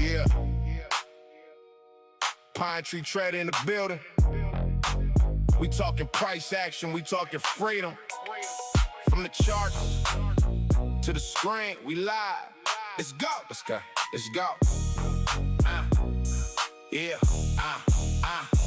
Yeah. Pine Tree Trader in the building. We talking price action, we talking freedom. From the charts to the screen, we live. Let's go. Let's go. Let's go. Yeah.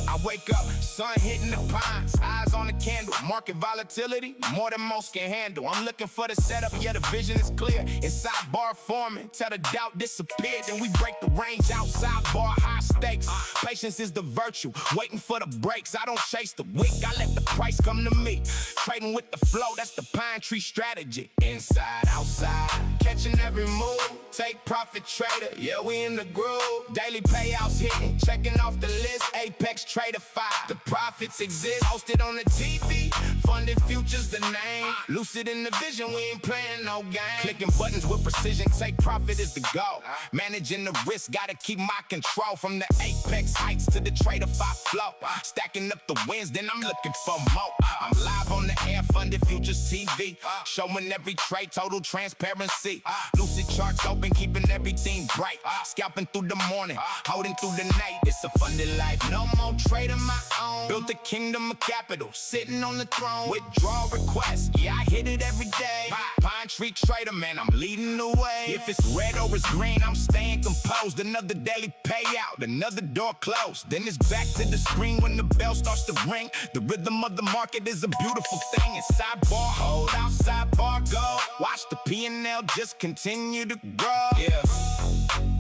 I wake up, sun hitting the pines, eyes on the candle. Market volatility, more than most can handle. I'm looking for the setup, yeah, the vision is clear. Inside bar forming, till the doubt disappeared. Then we break the range outside bar, high stakes. Patience is the virtue, waiting for the breaks. I don't chase the wick, I let the price come to me. Trading with the flow, that's the Pine Tree strategy. Inside, outside, catching every move. Take profit trader, yeah, we in the groove. Daily payouts hitting, checking off the list. Apex Trader 5, the profits exist. Hosted on the TV, funded futures the name. Lucid in the vision, we ain't playing no game. Clicking buttons with precision, take profit is the goal. Managing the risk, gotta keep my control. From the Apex heights to the Trader 5 flow. Stacking up the wins, then I'm looking for more. I'm live on the air, funded futures TV. Showing every trade, total transparency. Lucid charts open, keeping everything bright. Scalping through the morning, holding through the night. It's a funded life, no more trading my own. Built a kingdom of capital, sitting on the throne. Withdrawal requests, yeah, I hit it every day. Pine Tree Trader, man, I'm leading the way. If it's red or it's green, I'm staying composed. Another daily payout, another door closed. Then it's back to the screen when the bell starts to ring. The rhythm of the market is a beautiful thing. Inside bar, hold, outside bar, go. Watch the P&L just continue to grow. Yeah,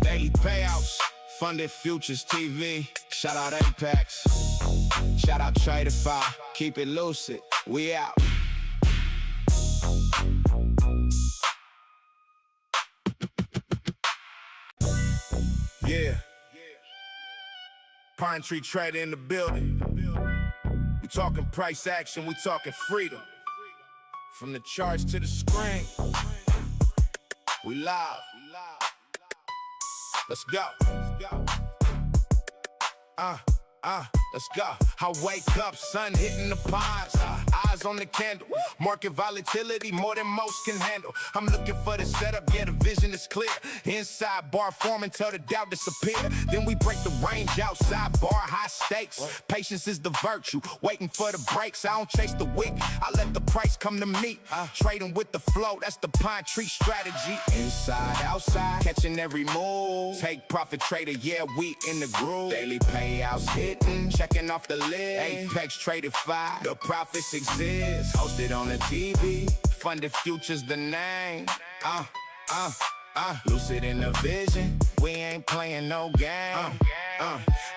daily payouts, funded futures TV. Shout out Apex, shout out Trader 5. Keep it lucid, we out. Yeah, Pine Tree Trader in the building. We talking price action, we talking freedom. From the charts to the screen, we live. Let's go. Let's go. I wake up, sun hitting the pines, eyes on the candle. Market volatility, more than most can handle. I'm looking for the setup, yeah, the vision is clear. Inside bar forming till the doubt disappear. Then we break the range outside bar, high stakes. Patience is the virtue, waiting for the breaks. I don't chase the wick, I let the price come to me. Trading with the flow, that's the Pine Tree strategy. Inside, outside, catching every move. Take profit trader, yeah, we in the groove. Daily payouts hitting, checking off the list. Apex Trader 5, the profits exist. Hosted on the TV, funded futures the name. Lucid in the vision, we ain't playing no game.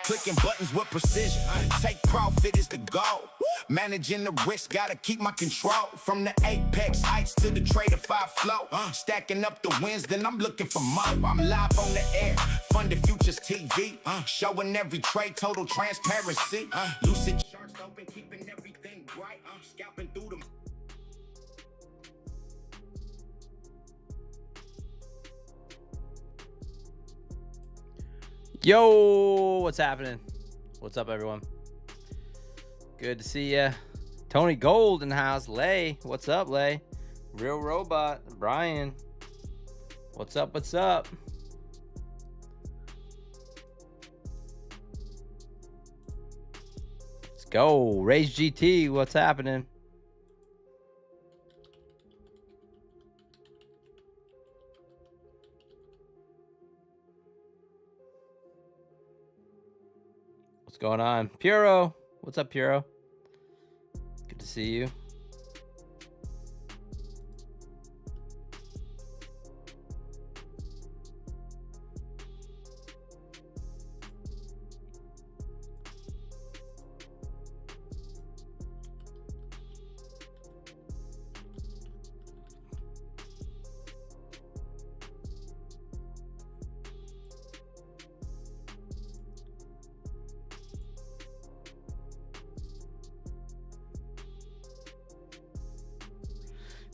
Clicking buttons with precision, take profit is the goal. Managing the risk, gotta keep my control. From the Apex heights to the Trader 5 flow. Stacking up the wins, then I'm looking for more. I'm live on the air, funded futures TV. Showing every trade, total transparency. Lucid charts open, keeping everything bright. Scalping through them. Yo, what's happening? What's up, everyone? Good to see ya. Tony Gold in the house. Lay, what's up, Lay? Real Robot, Brian. What's up, what's up? Let's go. Rage GT, what's happening? What's going on? Puro, what's up, Puro? Good to see you.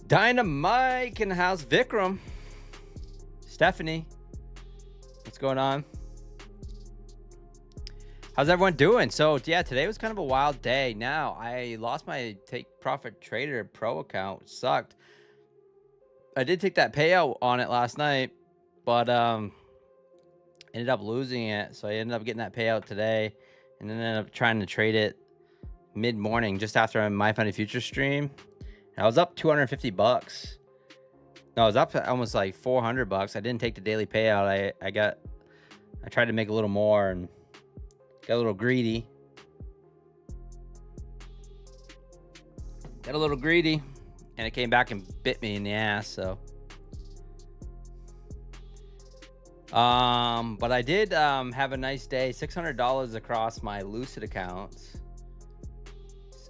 Dynamite in the house. Vikram. Stephanie. What's going on? How's everyone doing? So, yeah, today was kind of a wild day. Now, I lost my Take Profit Trader Pro account, which sucked. I did take that payout on it last night, but ended up losing it. So I ended up getting that payout today, and then ended up trying to trade it mid-morning just after my Funny Future stream. And I was up 250 bucks. No, I was up almost like 400 bucks. I didn't take the daily payout. I tried to make a little more and got a little greedy. Got a little greedy, and it came back and bit me in the ass. So, but I did have a nice day. $600 across my Lucid accounts,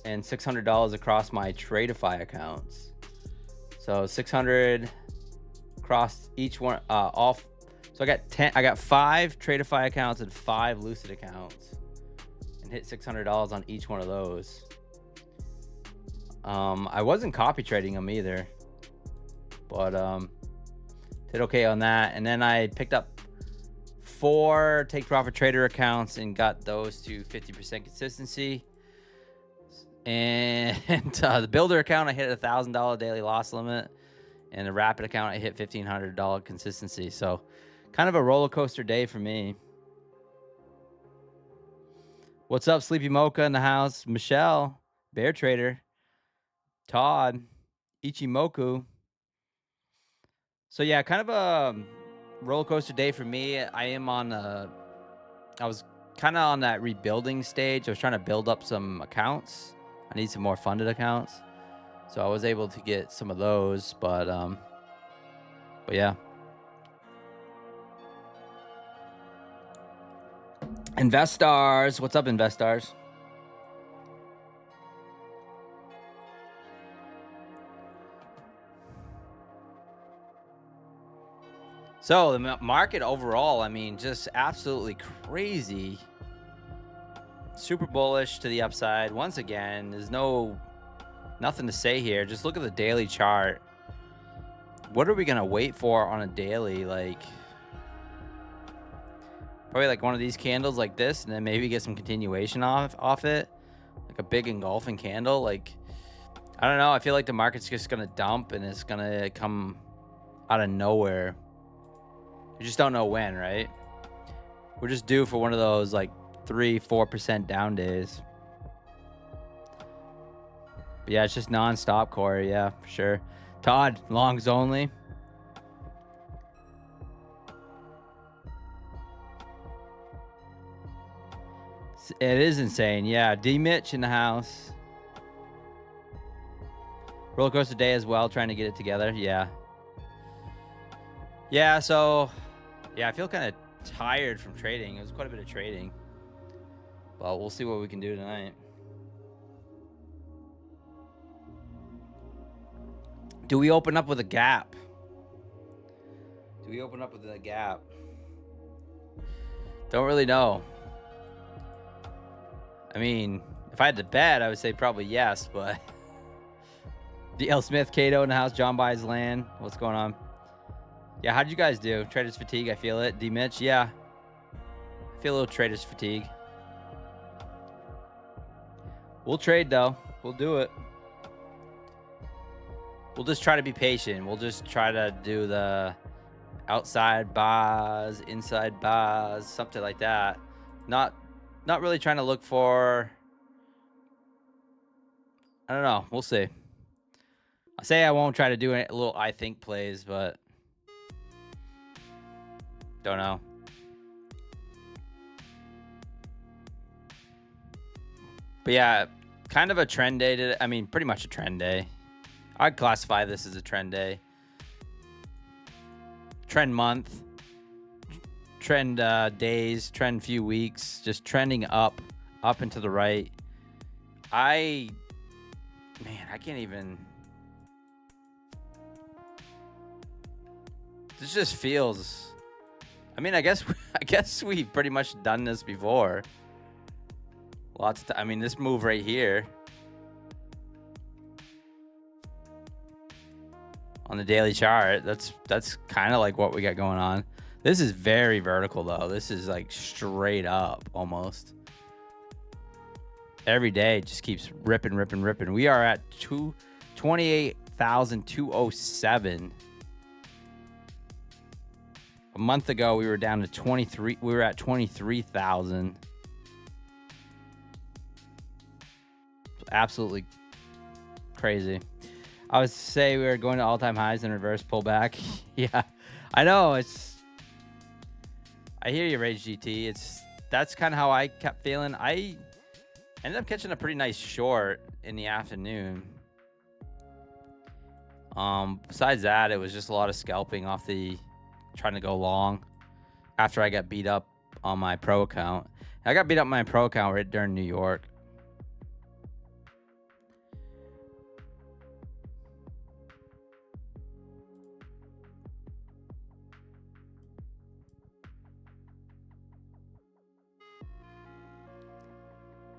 and $600 across my Tradeify accounts. So 600 across each one. So I got 5 Tradeify accounts and 5 Lucid accounts, and hit $600 on each one of those. I wasn't copy trading them either, but did okay on that. And then I picked up 4 Take Profit Trader accounts and got those to 50% consistency. And the Builder account, I hit a $1,000 daily loss limit, and the Rapid account, I hit $1,500 consistency. So kind of a roller coaster day for me. What's up, Sleepy Mocha in the house? Michelle, Bear Trader, Todd, Ichimoku. So yeah, kind of a roller coaster day for me. I was kind of on that rebuilding stage. I was trying to build up some accounts. I need some more funded accounts. So I was able to get some of those, but yeah. Investors, what's up, Investors? So the market overall, I mean, just absolutely crazy. Super bullish to the upside. Once again, there's nothing to say here. Just look at the daily chart. What are we going to wait for on a daily? Like, probably like one of these candles like this, and then maybe get some continuation off it. Like a big engulfing candle. Like, I don't know. I feel like the market's just going to dump, and it's going to come out of nowhere. You just don't know when, right? We're just due for one of those like 3-4% down days. But yeah, it's just non-stop, Corey. Yeah, for sure. Todd, longs only. It is insane. Yeah, D Mitch in the house. Roller coaster day as well, trying to get it together. Yeah. Yeah, so yeah, I feel kind of tired from trading. It was quite a bit of trading. Well, we'll see what we can do tonight. Do we open up with a gap? Don't really know. I mean, if I had to bet, I would say probably yes, but DL Smith, Cato in the house, John buys land. What's going on? Yeah, how'd you guys do? Traders fatigue, I feel it. D Mitch, yeah. I feel a little traders fatigue. We'll trade though. We'll do it. We'll just try to be patient. We'll just try to do the outside bars, inside bars, something like that. Not really trying to look for, I don't know. We'll see. I say I won't try to do a little I think plays, but don't know. But yeah, kind of a trend day today. I mean, pretty much a trend day. I'd classify this as a trend day. Trend month. Trend days. Trend few weeks. Just trending up and to the right. I can't even. This just feels. I mean, I guess we've pretty much done this before. I mean, this move right here on the daily chart, that's kind of like what we got going on. This is very vertical though. This is like straight up almost. Every day it just keeps ripping. We are at 28,207. A month ago, we were down to 23. We were at 23,000. Absolutely crazy. I would say we were going to all-time highs and reverse pullback. Yeah, I know. I hear you, Rage GT. That's kind of how I kept feeling. I ended up catching a pretty nice short in the afternoon. Besides that, it was just a lot of scalping off the trying to go long after I got beat up on my pro account. I got beat up on my pro account right during New York.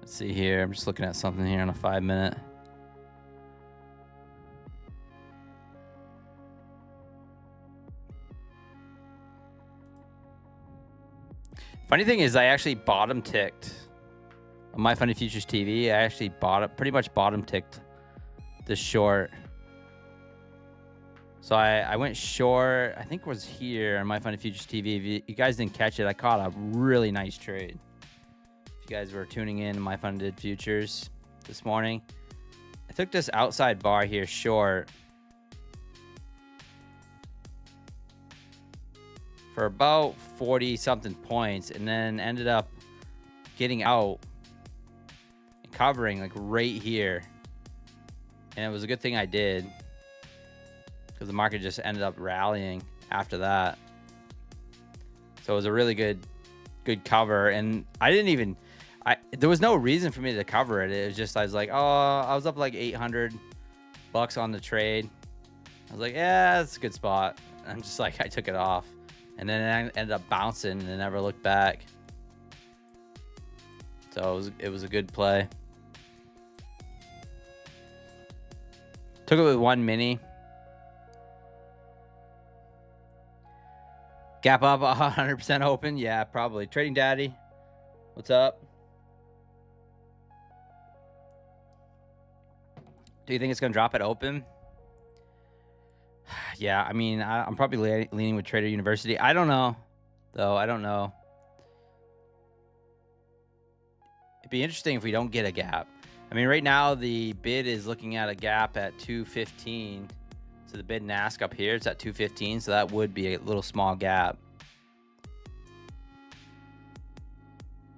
Let's see here. I'm just looking at something here on a 5-minute. Funny thing is, I actually bottom ticked on My Funny Futures TV. I actually pretty much bottom ticked the short. So I went short. I think it was here on My Funny Futures TV. If you guys didn't catch it, I caught a really nice trade. If you guys were tuning in to My Funded Futures this morning, I took this outside bar here short for about 40 something points, and then ended up getting out and covering like right here. And it was a good thing I did, because the market just ended up rallying after that. So it was a really good cover. And there was no reason for me to cover it. It was just, I was like, oh, I was up like $800 on the trade. I was like, yeah, that's a good spot. I'm just like, I took it off. And then it ended up bouncing and never looked back. So it was a good play. Took it with one mini. Gap up 100% open. Yeah, probably. Trading Daddy, what's up? Do you think it's going to drop at open? Yeah, I mean, I'm probably leaning with Trader University. I don't know, though. I don't know. It'd be interesting if we don't get a gap. I mean, right now, the bid is looking at a gap at 215. So the bid and ask up here, it's at 215. So that would be a little small gap.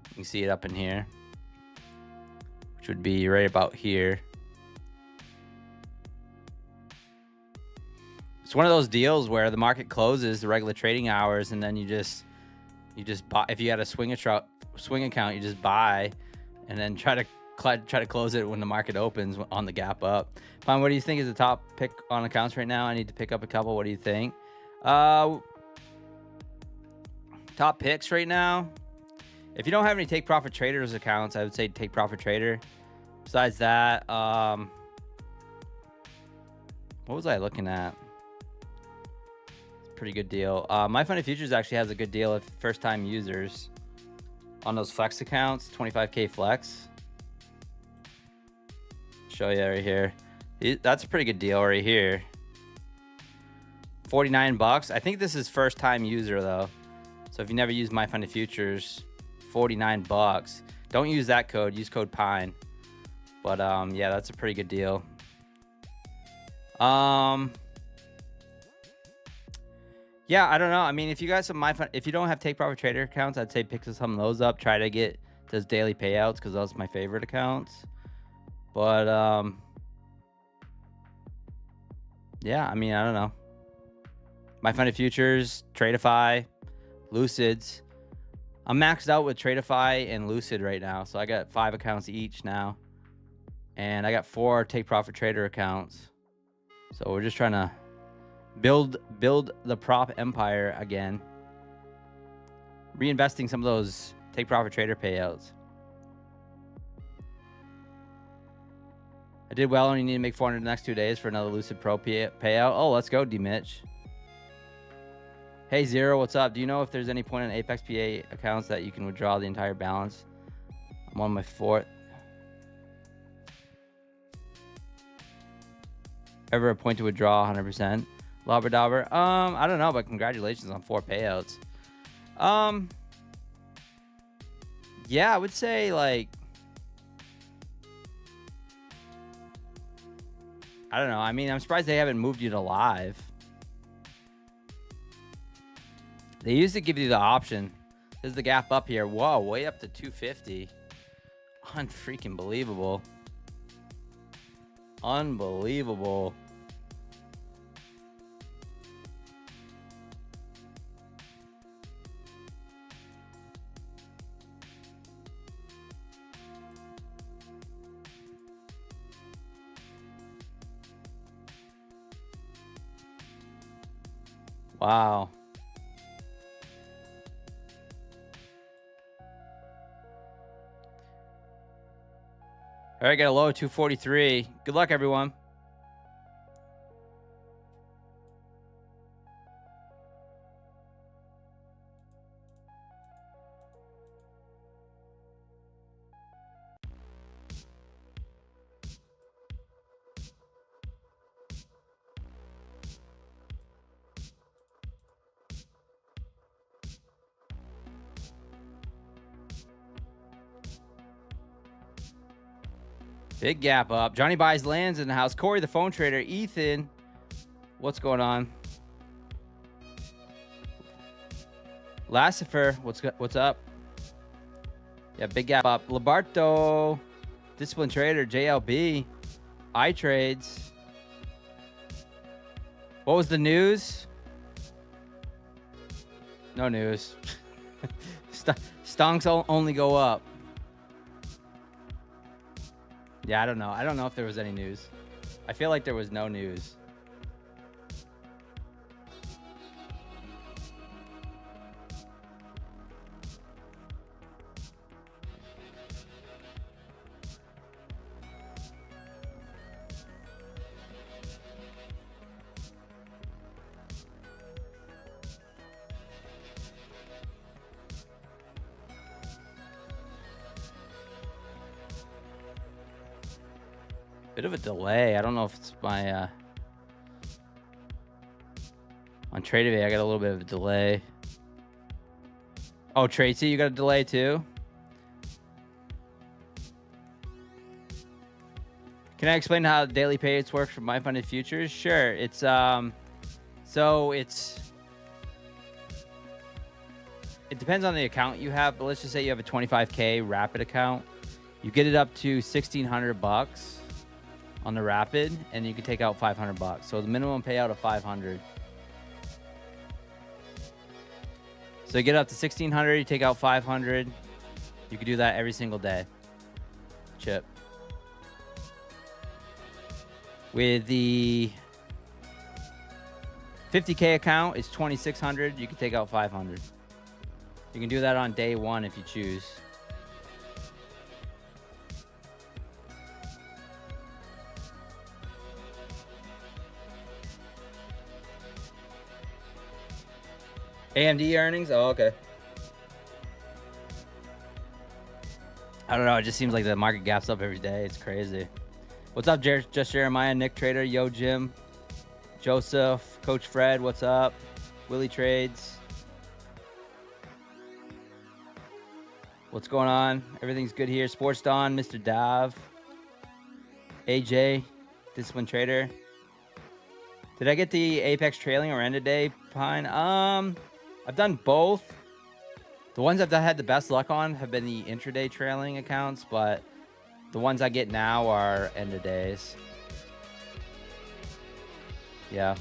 You can see it up in here, which would be right about here. It's one of those deals where the market closes the regular trading hours, and then you just buy. If you had a swing account, you just buy, and then try to close it when the market opens on the gap up. Fine. What do you think is the top pick on accounts right now? I need to pick up a couple. What do you think? Top picks right now. If you don't have any Take Profit Traders accounts, I would say Take Profit Trader. Besides that, what was I looking at? Pretty good deal. My Funny Futures actually has a good deal if first-time users on those flex accounts, 25K flex. Show you right here. That's a pretty good deal right here. $49. I think this is first-time user though. So if you never used My Funny Futures, $49. Don't use that code. Use code PINE. But yeah, that's a pretty good deal. Yeah, I don't know. I mean, if you guys have if you don't have Take Profit Trader accounts, I'd say pick some of those up. Try to get those daily payouts, because those are my favorite accounts. But yeah, I mean, I don't know. My Funny Futures, Tradeify, Lucids. I'm maxed out with Tradeify and Lucid right now, so I got 5 accounts each now, and I got 4 Take Profit Trader accounts. So we're just trying to build the prop empire again, reinvesting some of those Take Profit Trader payouts. I did well, and you need to make 400 the next 2 days for another Lucid Pro payout. Oh, let's go, D-Mitch. Hey, Zero, what's up? Do you know if there's any point in Apex PA accounts that you can withdraw the entire balance? I'm on my 4th. Ever a point to withdraw 100%? Labrador. I don't know, but congratulations on 4 payouts. Yeah, I would say like, I don't know. I mean, I'm surprised they haven't moved you to live. They used to give you the option. There's the gap up here. Whoa, way up to 250. Unfreaking believable. Unbelievable. Wow. All right, got a low of 243. Good luck, everyone. Big gap up. Johnny buys lands in the house. Corey, the phone trader. Ethan, what's going on? Lassifer, what's up? Yeah, big gap up. Labarto, discipline trader. JLB, iTrades. What was the news? No news. Stonks only go up. Yeah, I don't know. I don't know if there was any news. I feel like there was no news. Bit of a delay. I don't know if it's my on TradeAway. I got a little bit of a delay. Oh, Tracy, you got a delay too? Can I explain how daily payouts work for my funded futures? Sure. It's so it depends on the account you have, but let's just say you have a 25K rapid account. You get it up to $1,600 on the rapid, and you can take out $500. So the minimum payout of $500. So you get up to $1,600, you take out $500. You can do that every single day. Chip. With the 50K account, it's $2,600. You can take out $500. You can do that on day one if you choose. AMD earnings? Oh, okay. I don't know. It just seems like the market gaps up every day. It's crazy. What's up, Just Jeremiah, Nick Trader, Yo Jim, Joseph, Coach Fred, what's up? Willie Trades. What's going on? Everything's good here. Sports Dawn, Mr. Dav, AJ, Discipline Trader. Did I get the Apex trailing or end of day Pine? I've done both. The ones I've had the best luck on have been the intraday trailing accounts, but the ones I get now are end of days. Yeah.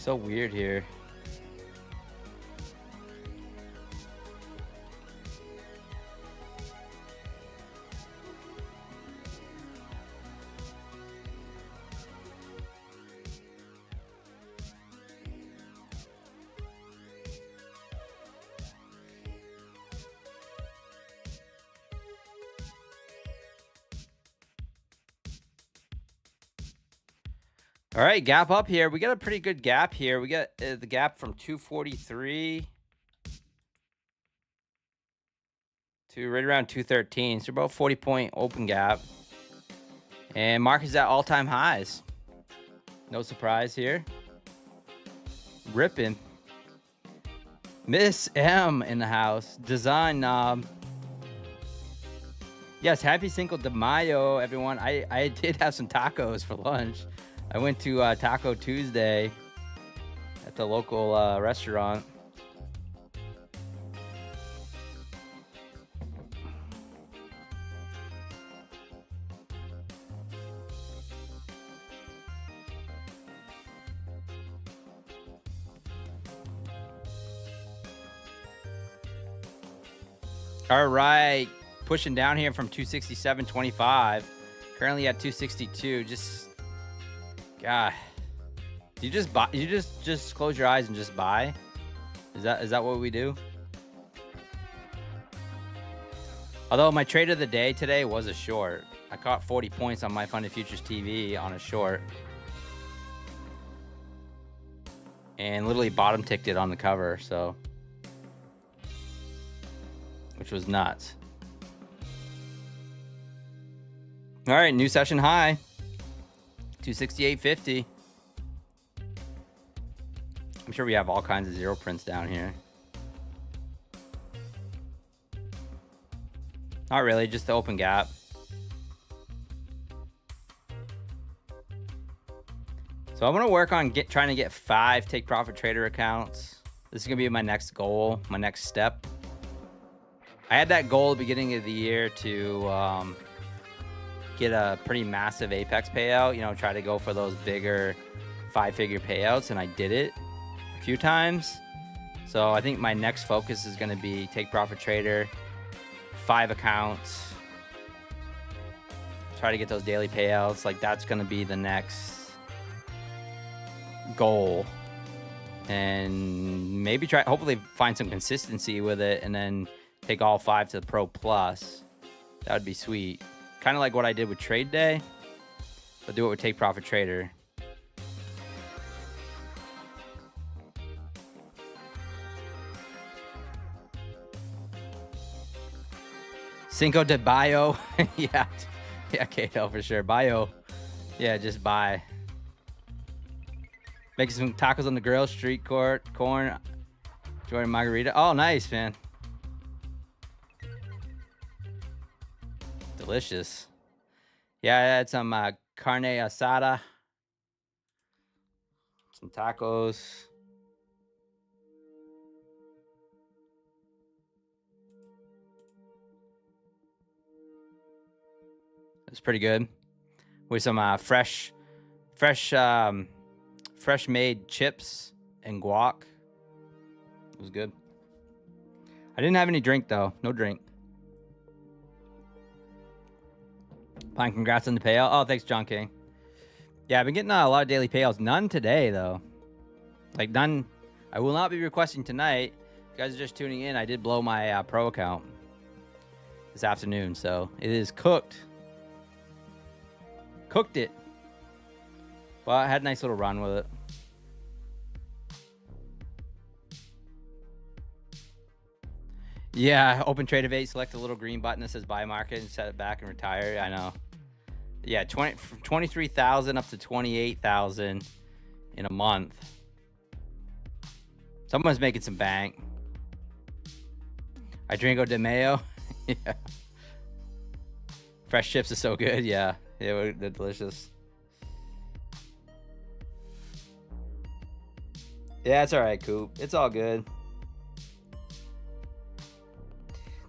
So weird here. All right, gap up here. We got a pretty good gap here. We got the gap from 243 to right around 213. So about 40-point open gap. And market's at all-time highs. No surprise here. Ripping. Miss M in the house. Design knob. Yes, happy Cinco de Mayo, everyone. I did have some tacos for lunch. I went to Taco Tuesday at the local restaurant. All right, pushing down here from 267.25. Currently at 262. Just, God, you just buy. You just close your eyes and just buy. Is that what we do? Although my trade of the day today was a short. I caught 40 points on my Funded Futures TV on a short, and literally bottom ticked it on the cover. So. Which was nuts. All right, new session high, 268.50. I'm sure we have all kinds of zero prints down here. Not really, just the open gap. So I'm gonna work on trying to get 5 take profit trader accounts. This is gonna be my next goal, my next step. I had that goal at the beginning of the year to get a pretty massive Apex payout, you know, try to go for those bigger 5-figure payouts, and I did it a few times. So I think my next focus is going to be take profit trader, 5 accounts, try to get those daily payouts. Like, that's going to be the next goal, and maybe hopefully find some consistency with it, and then take all 5 to the Pro Plus. That would be sweet. Kind of like what I did with Trade Day, but do it with Take Profit Trader. Cinco de Bio. Yeah, KL for sure. Bio. Yeah, just buy. Making some tacos on the grill, street corn, enjoying margarita. Oh, nice, man. Delicious. Yeah, I had some carne asada, some tacos. It's pretty good with some fresh made chips and guac. It was good. I didn't have any drink though. No drink. Pine, congrats on the payout. Oh, thanks, John King. Yeah, I've been getting a lot of daily payouts. None today, though. Like, none. I will not be requesting tonight. If you guys are just tuning in, I did blow my pro account this afternoon, so it is cooked. Cooked it. But I had a nice little run with it. Yeah, open trade of 8, select the little green button that says buy market and set it back and retire. I know. Yeah, from 23,000 up to 28,000 in a month. Someone's making some bank. I Dringo de Mayo. Yeah. Fresh chips is so good. Yeah, they're delicious. Yeah, it's all right, Coop. It's all good.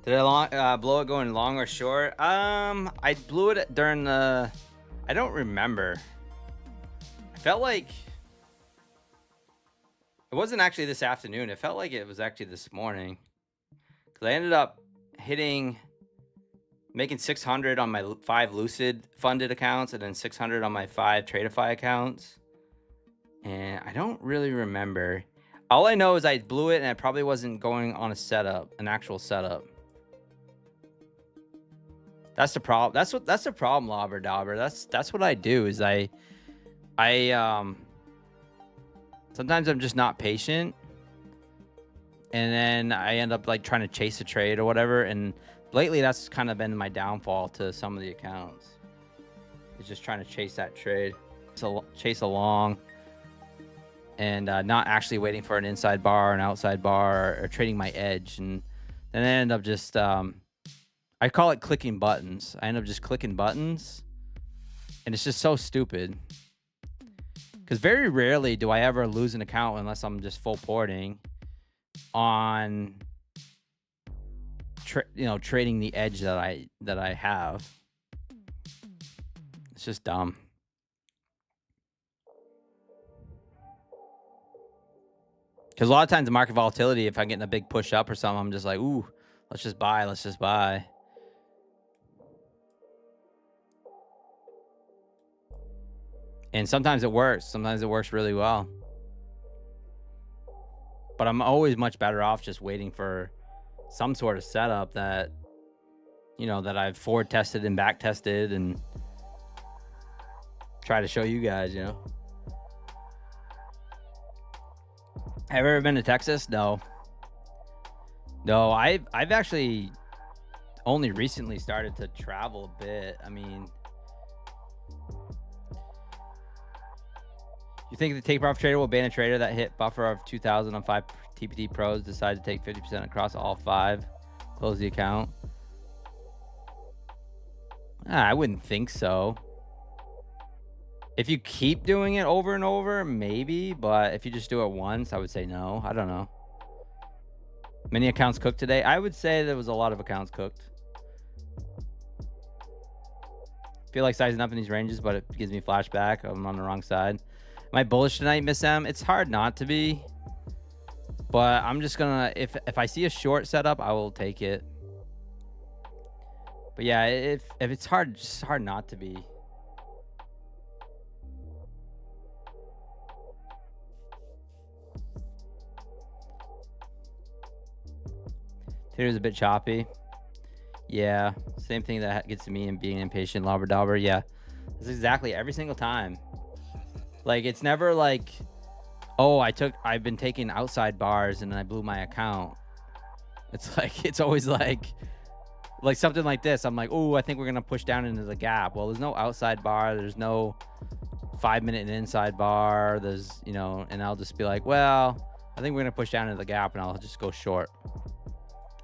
Did I blow it going long or short? I blew it during the... I don't remember. I felt like... It wasn't actually this afternoon. It felt like it was actually this morning. Because I ended up making 600 on my 5 Lucid funded accounts, and then 600 on my 5 Tradeify accounts. And I don't really remember. All I know is I blew it, and it probably wasn't going on a setup, an actual setup. That's the problem. That's the problem, Lobber Dauber. That's what I do, is I Sometimes I'm just not patient, and then I end up like trying to chase a trade or whatever. And lately, that's kind of been my downfall to some of the accounts. It's just trying to chase that trade, so chase along, and not actually waiting for an inside bar, an outside bar, or trading my edge. And then I end up just I call it clicking buttons. I end up just clicking buttons, and it's just so stupid. Because very rarely do I ever lose an account unless I'm just full porting on, trading the edge that I have. It's just dumb. Because a lot of times the market volatility, if I'm getting a big push up or something, I'm just like, ooh, let's just buy. And sometimes it works. Sometimes it works really well. But I'm always much better off just waiting for some sort of setup that, that I've forward tested and back tested and try to show you guys, Have you ever been to Texas? No. I've actually only recently started to travel a bit. I mean, you think the take profit trader will ban a trader that hit buffer of 2,000 on 5 TPT pros, decide to take 50% across all 5, close the account? I wouldn't think so. If you keep doing it over and over, maybe. But if you just do it once, I would say no. I don't know. Many accounts cooked today? I would say there was a lot of accounts cooked. Feel like sizing up in these ranges, but it gives me flashback. I'm on the wrong side. Am I bullish tonight, Miss M? It's hard not to be. But I'm just going to... If I see a short setup, I will take it. But yeah, if it's hard, it's just hard not to be. Today's a bit choppy. Yeah, same thing that gets to me and being impatient, lobber dauber. Yeah, it's exactly every single time. Like, it's never like, oh, I've been taking outside bars and then I blew my account. It's like, it's always like something like this. I'm like, oh, I think we're going to push down into the gap. Well, there's no outside bar. There's no 5-minute and inside bar. There's, and I'll just be like, well, I think we're going to push down into the gap and I'll just go short.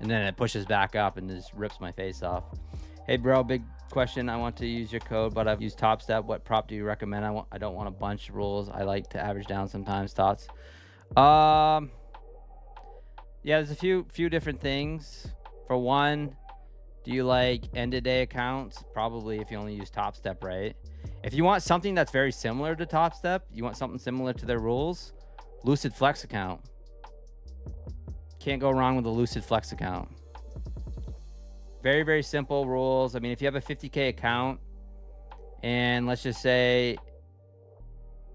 And then it pushes back up and just rips my face off. Hey, bro, big question. I want to use your code, but I've used Top Step. What prop do you recommend? I don't want a bunch of rules. I like to average down sometimes. Thoughts? Yeah, there's a few different things. For one, do you like end-of-day accounts? Probably if you only use Top Step, right? If you want something that's very similar to Top Step, you want something similar to their rules, Lucid Flex account. Can't go wrong with a Lucid Flex account. Very, very simple rules. I mean, if you have a 50K account and let's just say,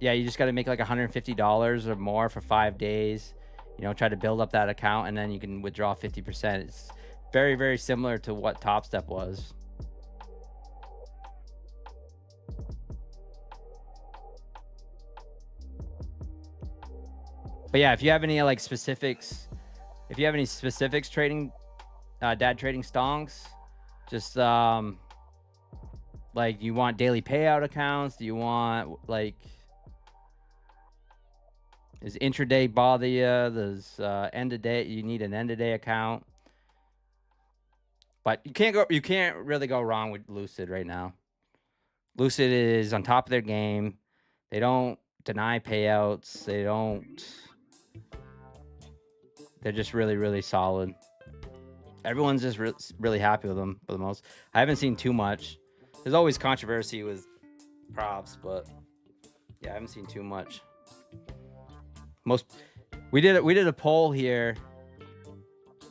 yeah, you just got to make like $150 or more for 5 days, try to build up that account and then you can withdraw 50%. It's very, very similar to what Top Step was. But yeah, if you have any like specifics, trading, dad trading stonks, just like, you want daily payout accounts? Do you want like, does intraday bother you? Does end of day, you need an end of day account? But you can't really go wrong with Lucid right now. Lucid is on top of their game. They don't deny payouts. They're just really, really solid. Everyone's just really happy with them for the most. I haven't seen too much. There's always controversy with props, but yeah, I haven't seen too much. We did a poll here.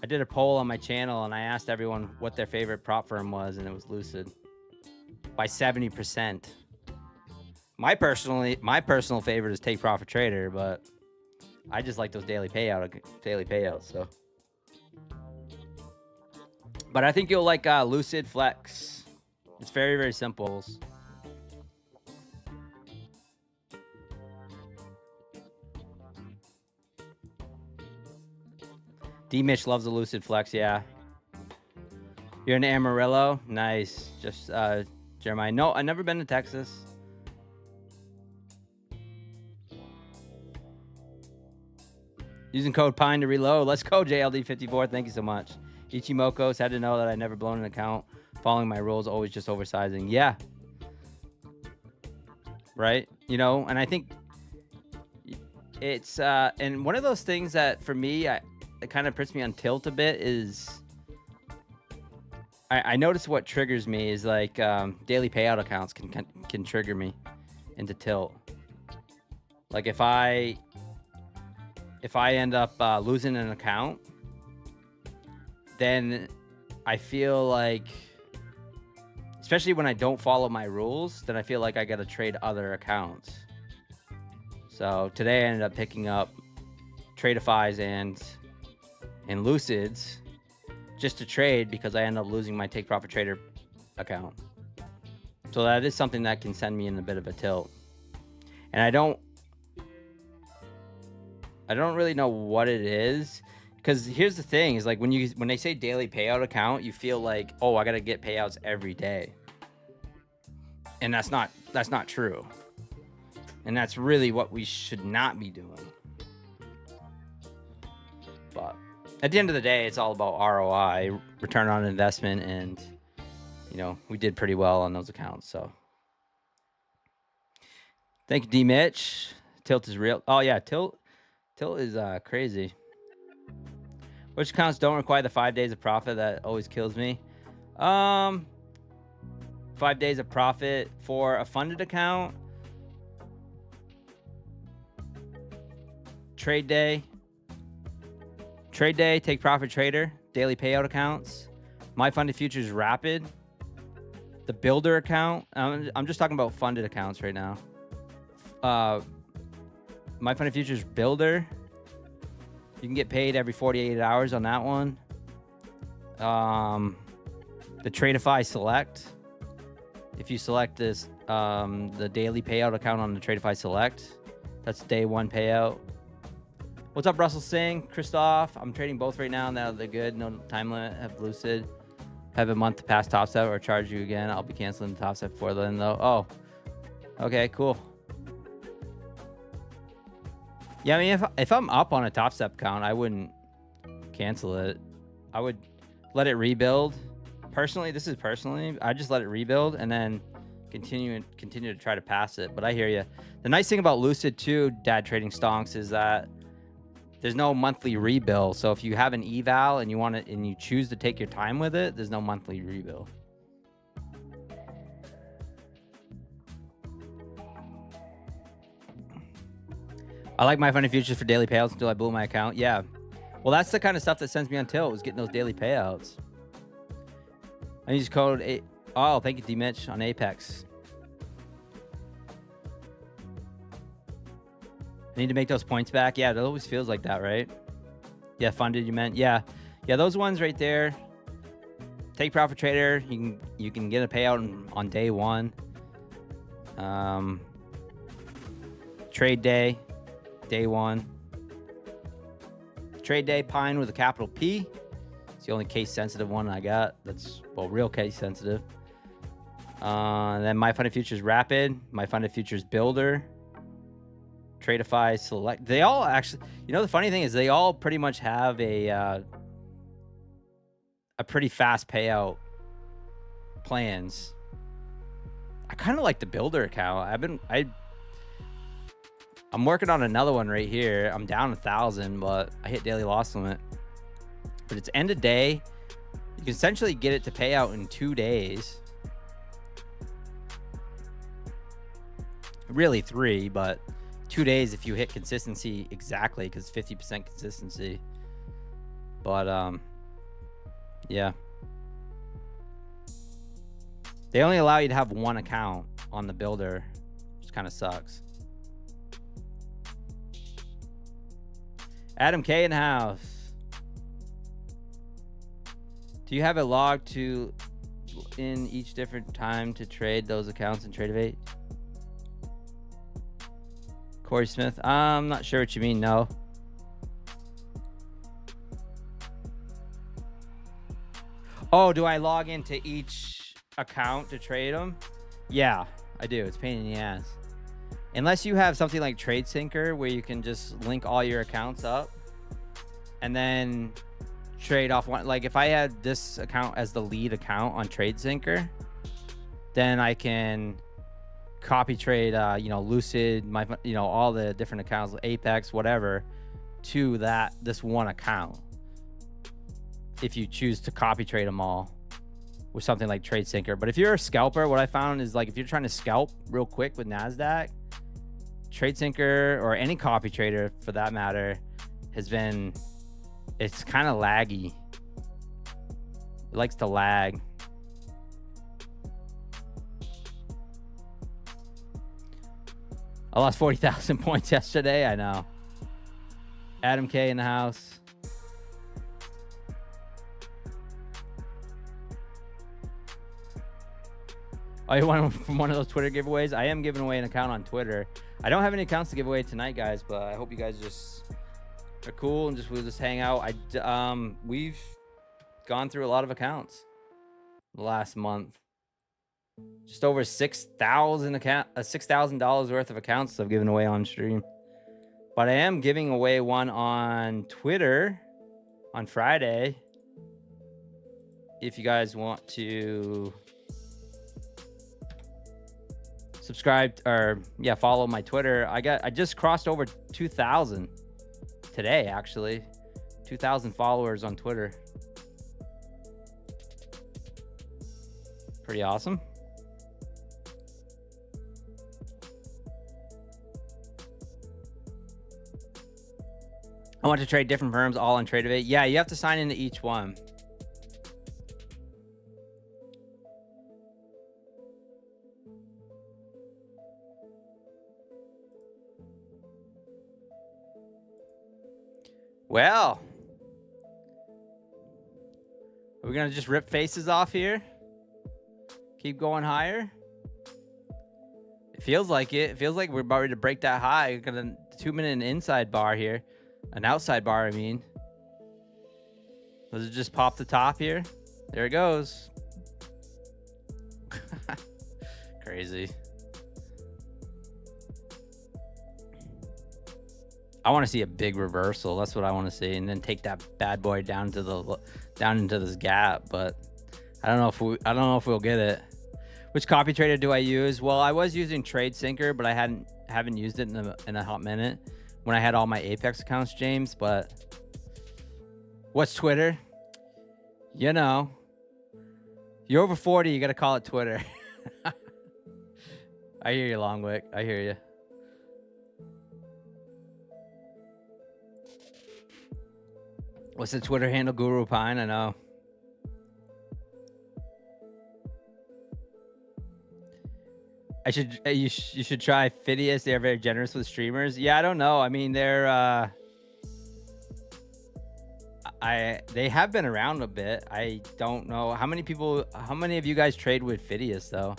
I did a poll on my channel and I asked everyone what their favorite prop firm was, and it was Lucid by 70%. My personal favorite is Take Profit Trader, but I just like those daily payouts. So, but I think you'll like Lucid Flex. It's very, very simple. D Mitch loves the Lucid Flex, yeah. You're in Amarillo? Nice. Just Jeremiah. No, I've never been to Texas. Using code PINE to reload. Let's go, JLD54. Thank you so much. Ichimoko's had to know that I never blown an account. Following my rules, always just oversizing. Yeah. Right? You know, and I think it's and one of those things that for me, it kind of puts me on tilt a bit is I notice what triggers me is like daily payout accounts can trigger me into tilt. Like if I end up losing an account, then I feel like, especially when I don't follow my rules, then I feel like I got to trade other accounts. So today I ended up picking up Tradeifys and Lucids just to trade because I ended up losing my Take Profit Trader account. So that is something that can send me in a bit of a tilt. And I don't really know what it is, because here's the thing is like when they say daily payout account, you feel like, oh, I got to get payouts every day. And that's not true. And that's really what we should not be doing. But at the end of the day, it's all about ROI, return on investment, and you know, we did pretty well on those accounts. So thank you, D Mitch. Tilt is real. Oh yeah, tilt is crazy. Which accounts don't require the 5 days of profit? That always kills me. 5 days of profit for a funded account. Trade day, Take Profit Trader, daily payout accounts, My Funded Futures Rapid, the Builder account. I'm just talking about funded accounts right now. My Funded Futures Builder. You can get paid every 48 hours on that one. The Tradeify Select. If you select this, the daily payout account on the Tradeify Select, that's day one payout. What's up, Russell Singh? Christoph, I'm trading both right now. Now they're good. No time limit. Have Lucid. Have a month to pass Top Step or charge you again. I'll be canceling the Top Step before then, though. Oh, okay, cool. Yeah, I mean, if I'm up on a Top Step count, I wouldn't cancel it. I would let it rebuild. Personally, I just let it rebuild and then continue to try to pass it. But I hear you. The nice thing about Lucid too, Dad Trading Stonks, is that there's no monthly rebill. So if you have an eval and you choose to take your time with it, there's no monthly rebill. I like My Funded Futures for daily payouts until I blew my account. Yeah. Well, that's the kind of stuff that sends me on tilt, was getting those daily payouts. I use code oh, thank you, D Mitch, on Apex. I need to make those points back. Yeah, it always feels like that, right? Yeah, funded, you meant. Yeah, those ones right there. Take Profit Trader, you can get a payout on day one. Trade day, day one. Trade day, Pine with a capital P. It's the only case sensitive one I got. That's, well, real case sensitive. And then My Funded Futures Rapid, My Funded Futures Builder, Tradeify Select. They all actually, you know, the funny thing is they all pretty much have a pretty fast payout plans. I kind of like the Builder account. I'm working on another one right here. I'm down 1,000, but I hit daily loss limit. But it's end of day. You can essentially get it to pay out in 2 days. Really 3, but 2 days if you hit consistency exactly, because 50% consistency. But yeah. They only allow you to have one account on the Builder, which kind of sucks. Adam K in the house. Do you have it logged to in each different time to trade those accounts in Tradeivate? Corey Smith, I'm not sure what you mean. No. Oh, do I log into each account to trade them? Yeah, I do. It's a pain in the ass. Unless you have something like TradeSyncer where you can just link all your accounts up and then trade off one. Like if I had this account as the lead account on TradeSyncer, then I can copy trade, Lucid, all the different accounts, Apex, whatever, to this one account. If you choose to copy trade them all with something like TradeSyncer. But if you're a scalper, what I found is like if you're trying to scalp real quick with Nasdaq, TradeSyncer or any copy trader for that matter it's kind of laggy. It likes to lag. I lost 40,000 points yesterday. I know. Adam K in the house. Oh, you want from one of those Twitter giveaways? I am giving away an account on Twitter. I don't have any accounts to give away tonight, guys, but I hope you guys just are cool and we'll just hang out. We've gone through a lot of accounts the last month. Just over $6,000 worth of accounts I've given away on stream. But I am giving away one on Twitter on Friday. If you guys want to subscribe or follow my Twitter. I just crossed over 2,000 today, actually. 2,000 followers on Twitter. Pretty awesome. I want to trade different firms all on Tradeovate. Yeah, you have to sign into each one. Well, are we gonna just rip faces off here? Keep going higher? It feels like it. It feels like we're about ready to break that high. Got a 2-minute inside bar here. An outside bar, I mean. Does it just pop the top here? There it goes. Crazy. I want to see a big reversal. That's what I want to see, and then take that bad boy down into this gap. But I don't know if we'll get it. Which copy trader do I use? Well, I was using TradeSyncer, but I haven't used it in a hot minute when I had all my Apex accounts, James. But what's Twitter? You know, you're over 40. You got to call it Twitter. I hear you, Longwick. I hear you. What's the Twitter handle? Guru Pine. I know. You should try Phidias. They're very generous with streamers. Yeah, I don't know. I mean, they have been around a bit. I don't know how many of you guys trade with Phidias though?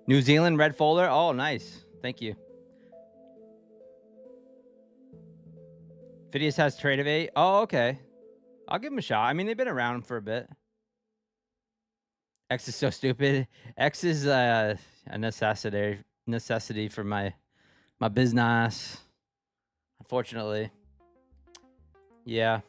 New Zealand red folder. Oh, nice. Thank you. Phidias has Tradeovate. Oh, okay. I'll give him a shot. I mean, they've been around for a bit. X is so stupid. X is a necessity for my business. Unfortunately. Yeah.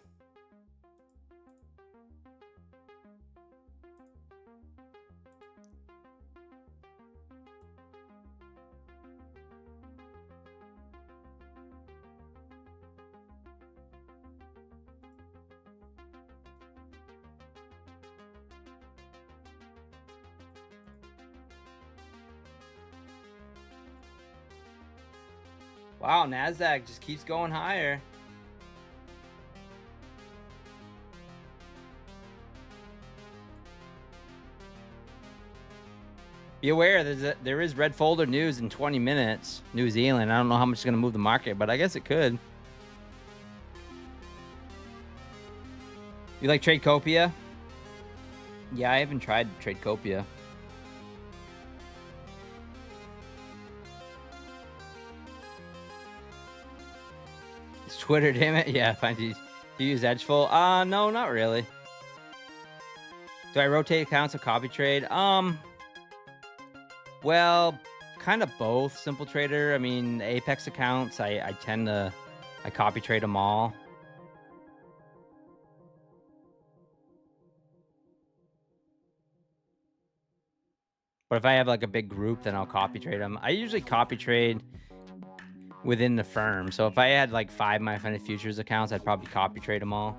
Wow, Nasdaq just keeps going higher. Be aware, there is red folder news in 20 minutes. New Zealand. I don't know how much it's going to move the market, but I guess it could. You like Tradecopia? Yeah, I haven't tried Tradecopia. It's Twitter, damn it. Yeah, fine. Do you use Edgeful? No, not really. Do I rotate accounts or copy trade? Well, kind of both. Simple Trader. I mean, Apex accounts, I copy trade them all. But if I have like a big group, then I'll copy trade them. I usually copy trade within the firm. So if I had like 5 My Funded Futures accounts, I'd probably copy trade them all.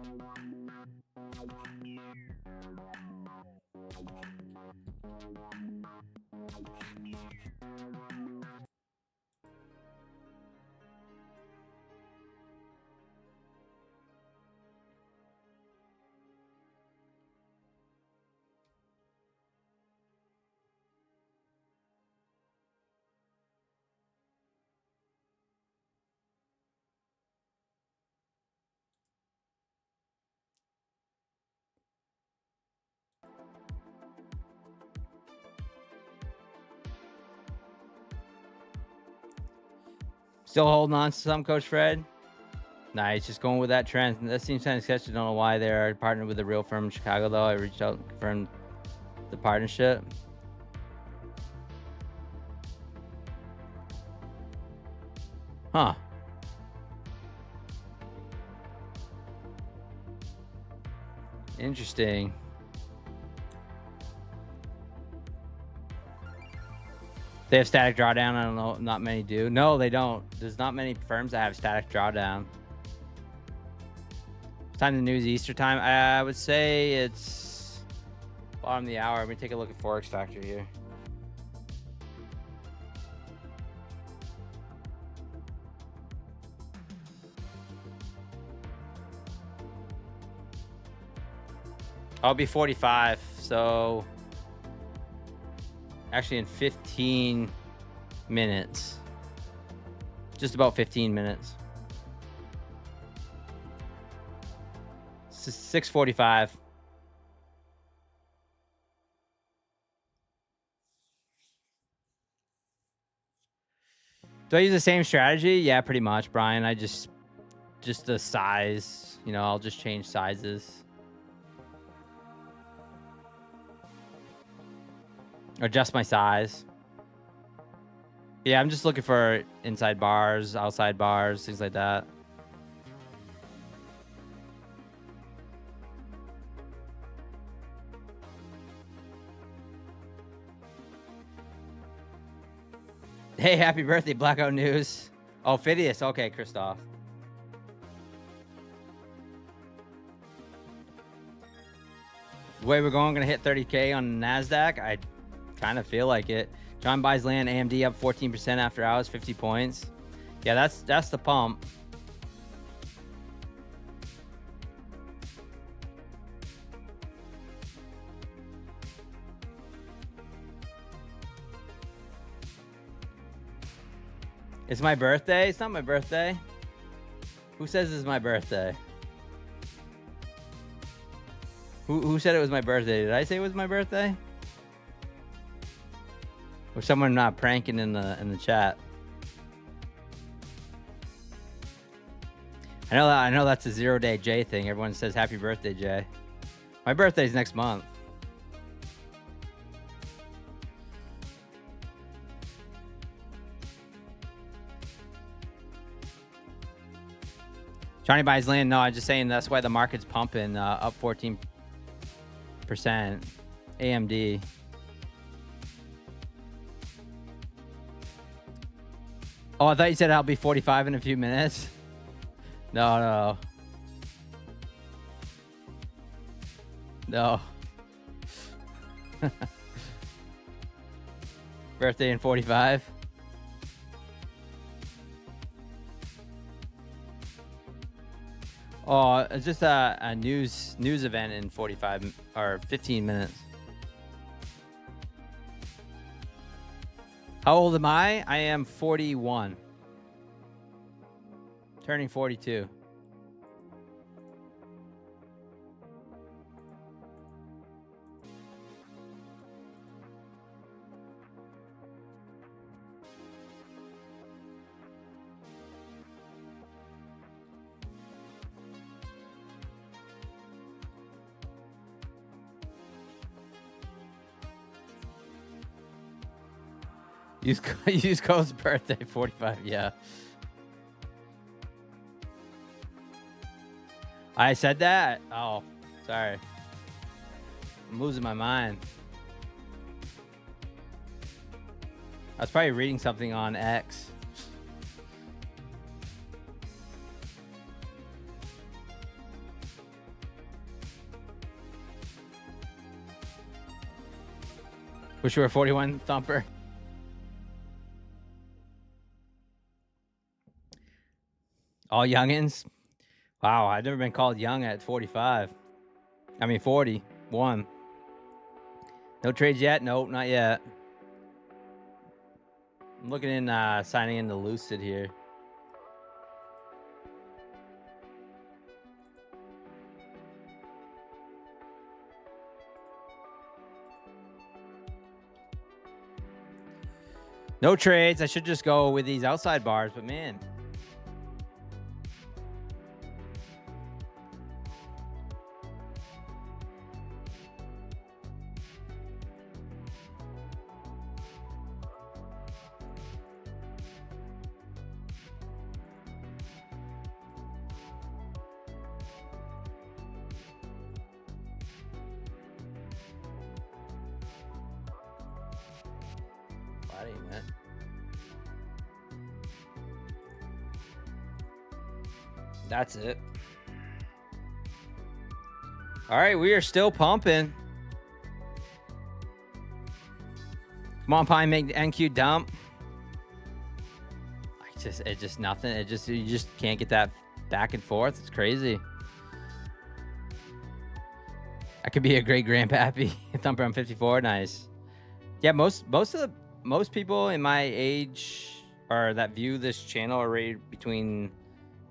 Still holding on to some, Coach Fred? Nice, just going with that trend. That seems kind of sketchy. Don't know why they're partnered with a real firm in Chicago, though. I reached out and confirmed the partnership. Huh. Interesting. They have static drawdown. I don't know. Not many do. No, they don't. There's not many firms that have static drawdown. Time to news Easter time. I would say it's bottom of the hour. Let me take a look at Forex Factor here. I'll be 45. So actually in 15 minutes. Just about 15 minutes. 6:45. Do I use the same strategy? Yeah, pretty much, Brian. I just the size, you know, I'll just change sizes. Adjust my size. Yeah, I'm just looking for inside bars, outside bars, things like that. Hey, happy birthday, Blackout News. Oh, Phidias. Okay, Christoph. The way we're going to hit 30K on Nasdaq. I kind of feel like it. John buys land, AMD up 14% after hours, 50 points. Yeah, that's the pump. It's my birthday? It's not my birthday. Who says it's my birthday? Who said it was my birthday? Did I say it was my birthday? Or someone not pranking in the chat? I know that's a 0-day Jay thing. Everyone says happy birthday, Jay. My birthday's next month. Johnny buys land. No, I'm just saying that's why the market's pumping, up 14%. AMD. Oh, I thought you said I'll be 45 in a few minutes. No. Birthday in 45. Oh, it's just a news event in 45 or 15 minutes. How old am I? I am 41. Turning 42. Use Cole's birthday, 45. Yeah. I said that? Oh, sorry. I'm losing my mind. I was probably reading something on X. Wish you were 41, Thumper. All youngins? Wow, I've never been called young at 45. I mean, 41. No trades yet? Nope, not yet. I'm looking in, signing into Lucid here. No trades. I should just go with these outside bars, but man. That's it. All right, we are still pumping. Come on, Pine, make the NQ dump. It's just nothing. You just can't get that back and forth. It's crazy. I could be a great grandpappy. Thumper, I'm 54. Nice. Yeah, most people in my age or that view this channel are rated between,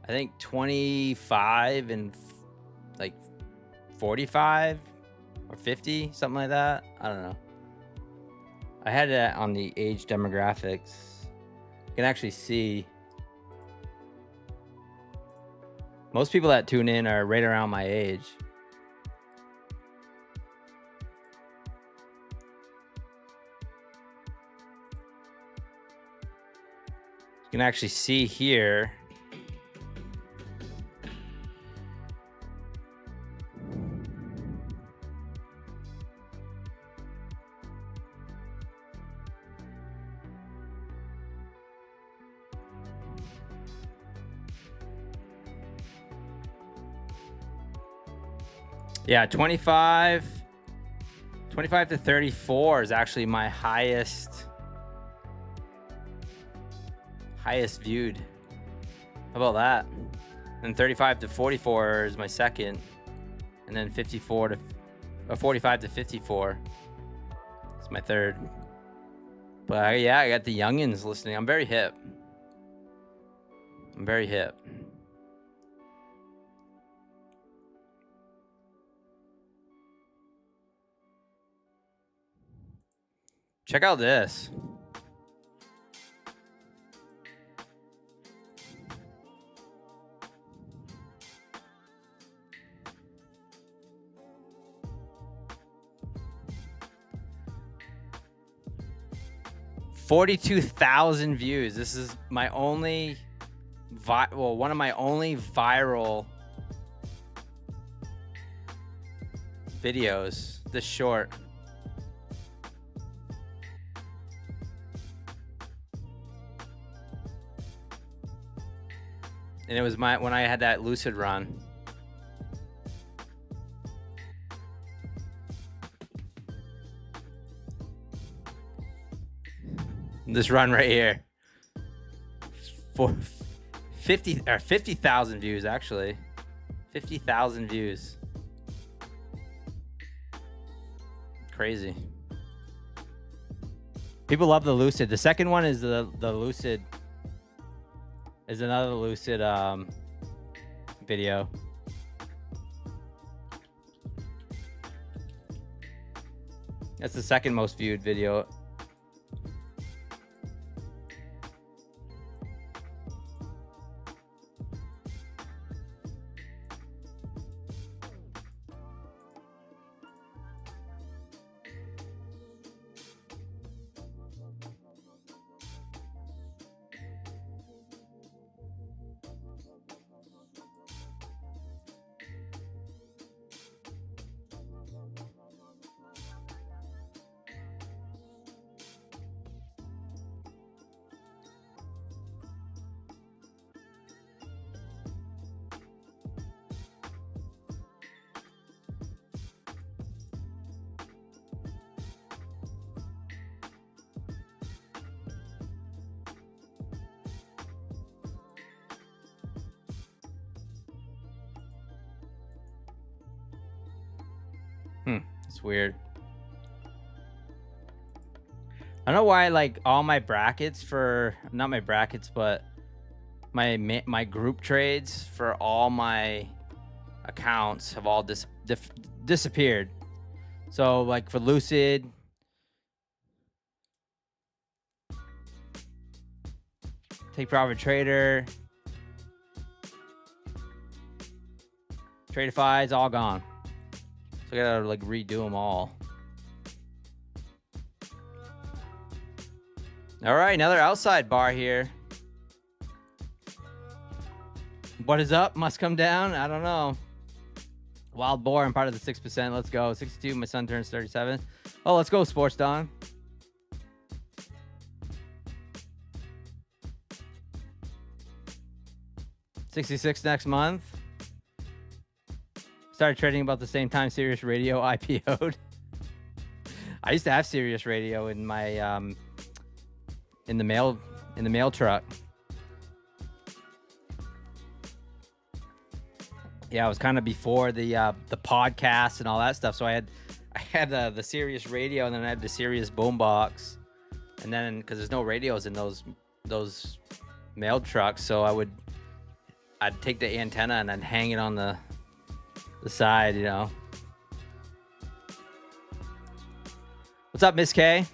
I think, 25 and like 45 or 50, something like that. I don't know. I had that on the age demographics. You can actually see most people that tune in are right around my age. You can actually see here. Yeah, 25 to 34 is actually my highest viewed. How about that? And 35 to 44 is my second. And then 45 to 54 is my third. But yeah, I got the youngins listening. I'm very hip. Check out this. $42,000 views. This is my only one of my only viral videos. This short. And it was when I had that Lucid run. This run right here. For 50,000 views actually. 50,000 views. Crazy. People love the Lucid. The second one is the Lucid. Is another Lucid video. That's the second most viewed video. It's weird. I don't know why, like, all my brackets for, not my brackets, but my group trades for all my accounts have all disappeared. So, like, for Lucid, Take Profit Trader, Tradeify, it's all gone. So I gotta like redo them all. All right, another outside bar here. What is up? Must come down? I don't know. Wild Boar, I'm part of the 6%. Let's go. 62, my son turns 37. Oh, let's go, Sports Don. $66 next month. Started trading about the same time Sirius Radio IPO'd. I used to have Sirius Radio in my in the mail truck. Yeah, it was kind of before the podcast and all that stuff. So I had the Sirius Radio, and then I had the Sirius boombox, and then because there's no radios in those mail trucks, so I'd take the antenna and then hang it on the side, you know. What's up, Miss K?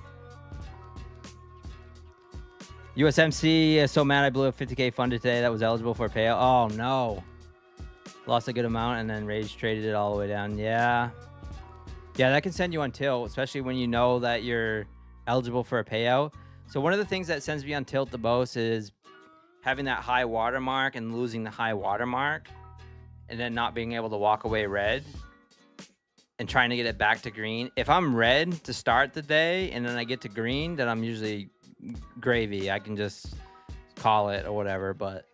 USMC, so mad I blew a 50K fund today that was eligible for a payout. Oh no. Lost a good amount and then Rage traded it all the way down. Yeah, that can send you on tilt, especially when you know that you're eligible for a payout. So one of the things that sends me on tilt the most is having that high watermark and losing the high watermark, and then not being able to walk away red and trying to get it back to green. If I'm red to start the day and then I get to green, then I'm usually gravy. I can just call it or whatever. But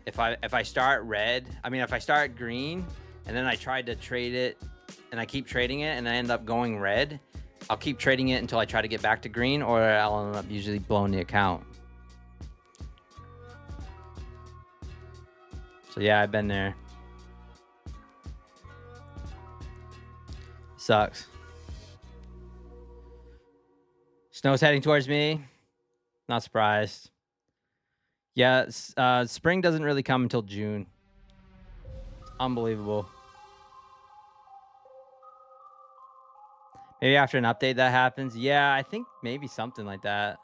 if I start red, if I start green and then I tried to trade it and I keep trading it and I end up going red, I'll keep trading it until I try to get back to green, or I'll end up usually blowing the account. So yeah, I've been there. Sucks. Snow's heading towards me. Not surprised. Yeah, spring doesn't really come until June. Unbelievable. Maybe after an update that happens. Yeah, I think maybe something like that.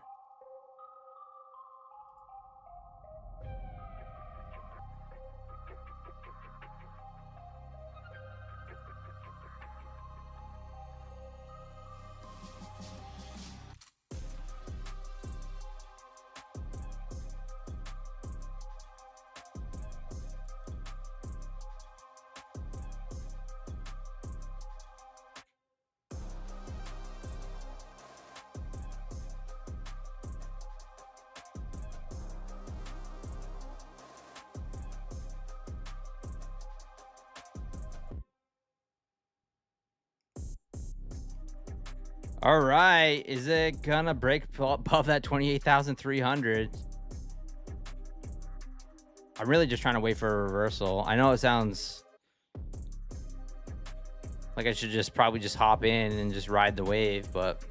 All right, is it gonna break above that 28,300? I'm really just trying to wait for a reversal. I know it sounds like I should probably just hop in and just ride the wave, but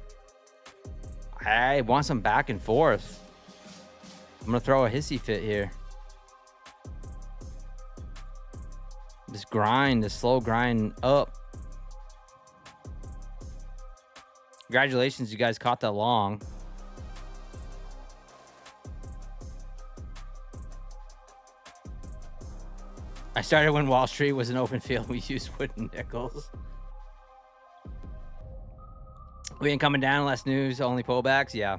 I I want some back and forth. I'm going to throw a hissy fit here. This grind, this slow grind up. Congratulations, you guys caught that long. I started when Wall Street was an open field. We used wooden nickels. We ain't coming down unless news, only pullbacks. Yeah.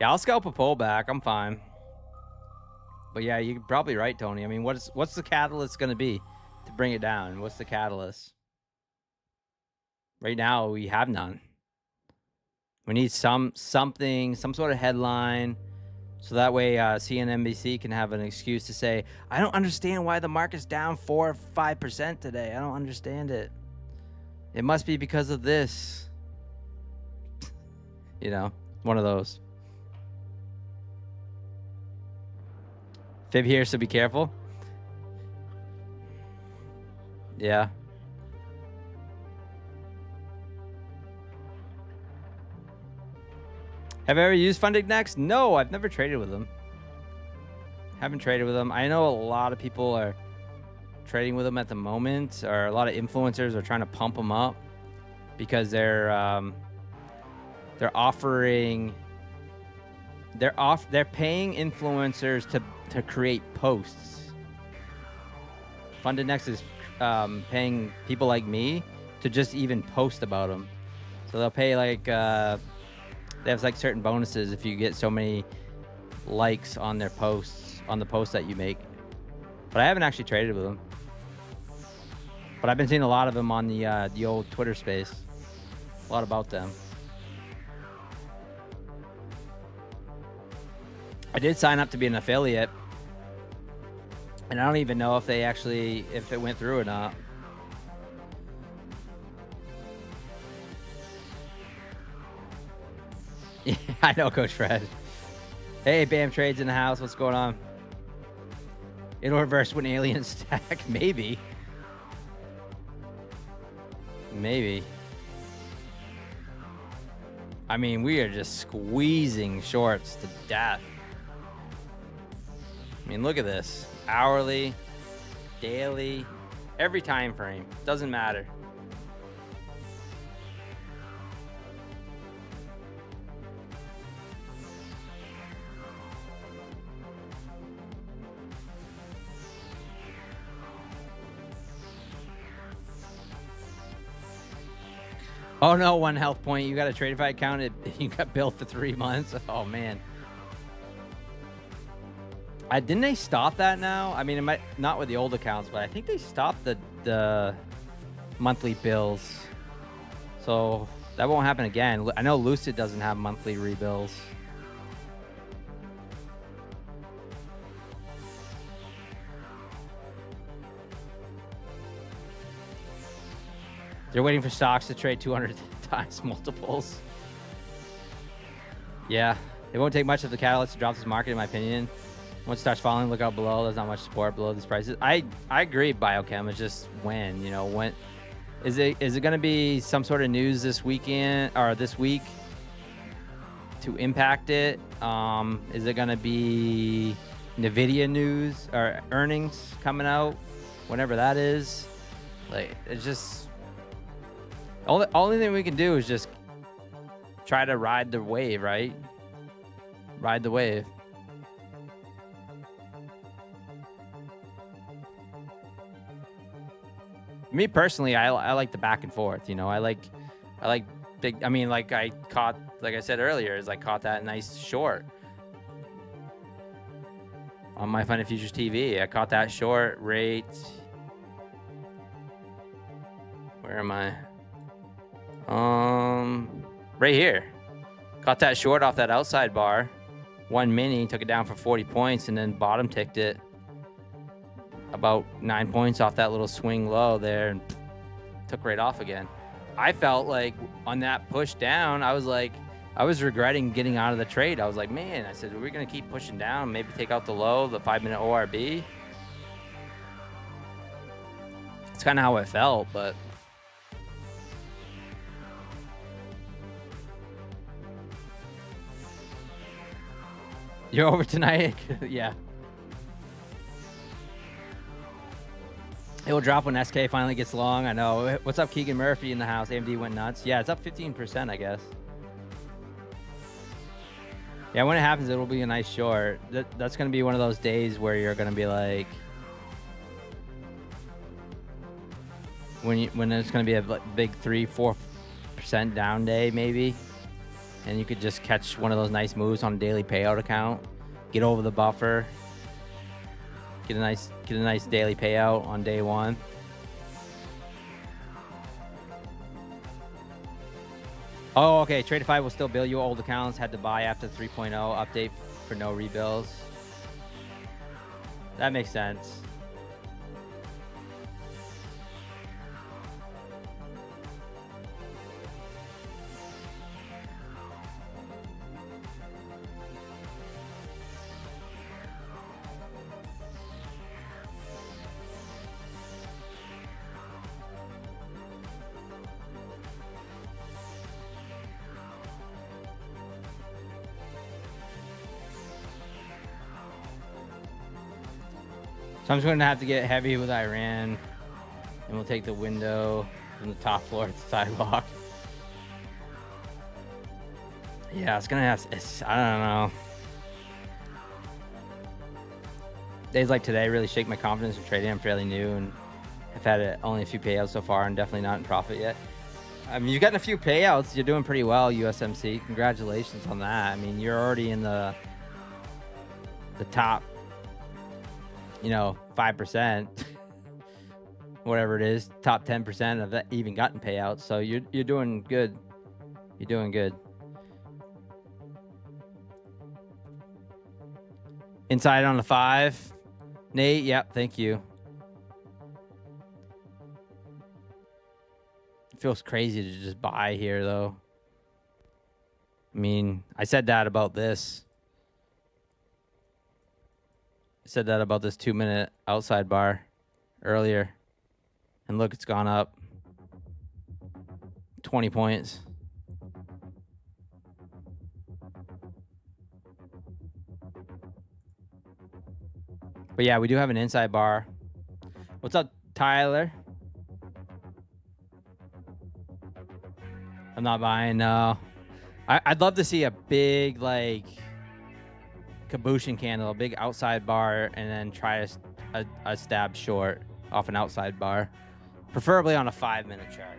Yeah, I'll scalp a pullback. I'm fine. But yeah, you're probably right, Tony. I mean, what's the catalyst going to be to bring it down? What's the catalyst? Right now, we have none. We need something, some sort of headline, so that way CNBC can have an excuse to say, I don't understand why the market's down 4 or 5% today. I don't understand it. It must be because of this. You know, one of those. Fib here, so be careful. Yeah. Have I ever used Funded Next? No, I've never traded with them. Haven't traded with them. I know a lot of people are trading with them at the moment, or a lot of influencers are trying to pump them up because they're offering, they're paying influencers to create posts. Funded Next is paying people like me to just even post about them. So they'll pay like they have like certain bonuses if you get so many likes on their posts, on the posts that you make. But I haven't actually traded with them. But I've been seeing a lot of them on the old Twitter space. A lot about them. I did sign up to be an affiliate, and I don't even know if if it went through or not. Yeah, I know, Coach Fred. Hey, Bam Trades in the house. What's going on? It'll reverse when aliens stack. Maybe. Maybe. I mean, we are just squeezing shorts to death. I mean, look at this. Hourly, daily, every time frame. Doesn't matter. Oh no, 1 health point. You got a Tradeify account. You got billed for 3 months. Oh man. Didn't they stop that now? I mean, it might not with the old accounts, but I think they stopped the monthly bills. So that won't happen again. I know Lucid doesn't have monthly rebills. They're waiting for stocks to trade 200 times multiples. Yeah, it won't take much of the catalyst to drop this market, in my opinion. Once it starts falling, look out below. There's not much support below these prices. I agree, Biochem. It's just when, you know, when is it going to be some sort of news this weekend or this week to impact it? Is it going to be Nvidia news or earnings coming out, whenever that is? Like, it's just only thing we can do is just try to ride the wave, right? Ride the wave. Me personally, I like the back and forth. You know, I like big. I mean, like I said earlier, is I caught that nice short on my Funded Futures TV. I caught that short rate. Where am I? Right here. Caught that short off that outside bar. 1 mini, took it down for 40 points, and then bottom ticked it about 9 points off that little swing low there and took right off again. I felt like on that push down, I was regretting getting out of the trade. I was like, man, I said, we're going to keep pushing down, maybe take out the low, the 5-minute ORB. It's kind of how I felt, but You're over tonight? Yeah. It will drop when SK finally gets long. I know. What's up, Keegan Murphy in the house? AMD went nuts. Yeah, it's up 15%, I guess. Yeah, when it happens, it'll be a nice short. That's going to be one of those days where you're going to be like, when there's going to be a big 3-4% down day, maybe, and you could just catch one of those nice moves on a daily payout account, get over the buffer, get a nice daily payout on day one. Oh, okay. Tradeify will still bill you old accounts. Had to buy after 3.0 update for no rebills. That makes sense. So I'm just going to have to get heavy with Iran, and we'll take the window from the top floor to the sidewalk. Yeah, it's going to have, I don't know. Days like today really shake my confidence in trading. I'm fairly new, and I've had only a few payouts so far, and definitely not in profit yet. I mean, you've gotten a few payouts. You're doing pretty well, USMC. Congratulations on that. I mean, you're already in the top, 5%, whatever it is, top 10% of that even gotten payouts. So you're doing good. You're doing good. Inside on the 5. Nate, yep, thank you. It feels crazy to just buy here, though. I mean, I said that about this. I said that about this 2-minute outside bar earlier. And look, it's gone up 20 points. But yeah, we do have an inside bar. What's up, Tyler? I'm not buying, no. I'd love to see a big, Kabushin candle, a big outside bar, and then try a stab short off an outside bar. Preferably on a 5-minute chart.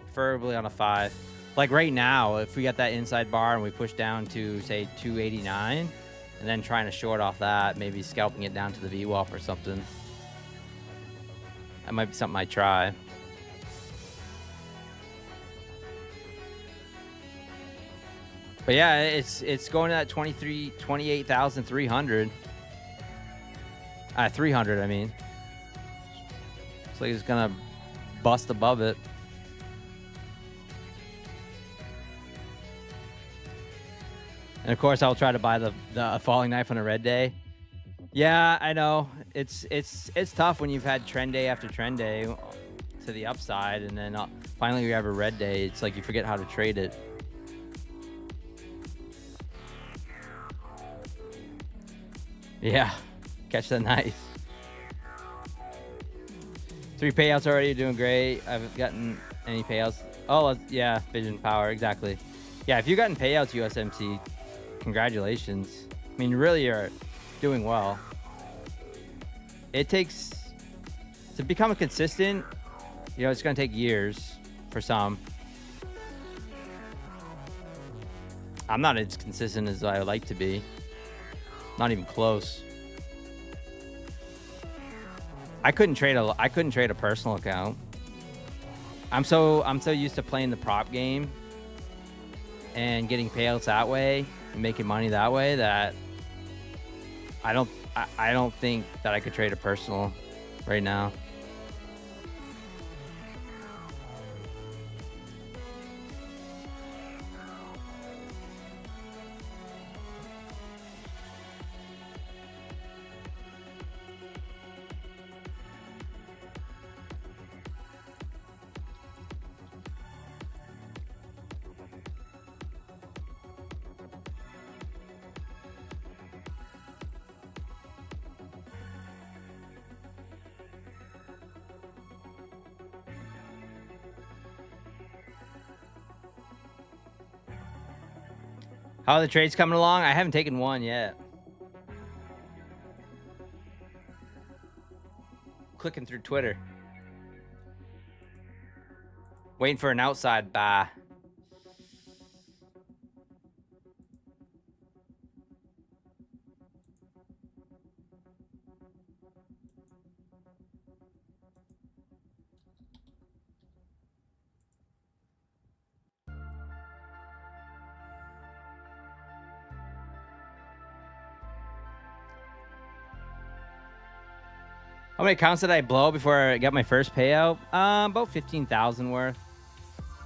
Preferably on a 5. Like right now, if we got that inside bar and we push down to, say, 289, and then trying to short off that, maybe scalping it down to the VWAP or something. That might be something I try. But yeah, it's going to that 28,300. 300, I mean. It's like it's gonna bust above it. And of course, I'll try to buy the falling knife on a red day. Yeah, I know. It's tough when you've had trend day after trend day to the upside, and then finally you have a red day. It's like you forget how to trade it. Yeah, catch that knife. 3 payouts already. You're doing great. I haven't gotten any payouts. Oh, yeah, Vision Power, exactly. Yeah, if you've gotten payouts, USMC, congratulations. I mean, really, you're doing well. It takes, to become a consistent, it's going to take years for some. I'm not as consistent as I would like to be. Not even close. I couldn't trade a personal account. I'm so used to playing the prop game and getting payouts that way and making money that way that I don't think that I could trade a personal right now. How are the trades coming along? I haven't taken one yet. Clicking through Twitter. Waiting for an outside buy. How many accounts did I blow before I got my first payout? About 15,000 worth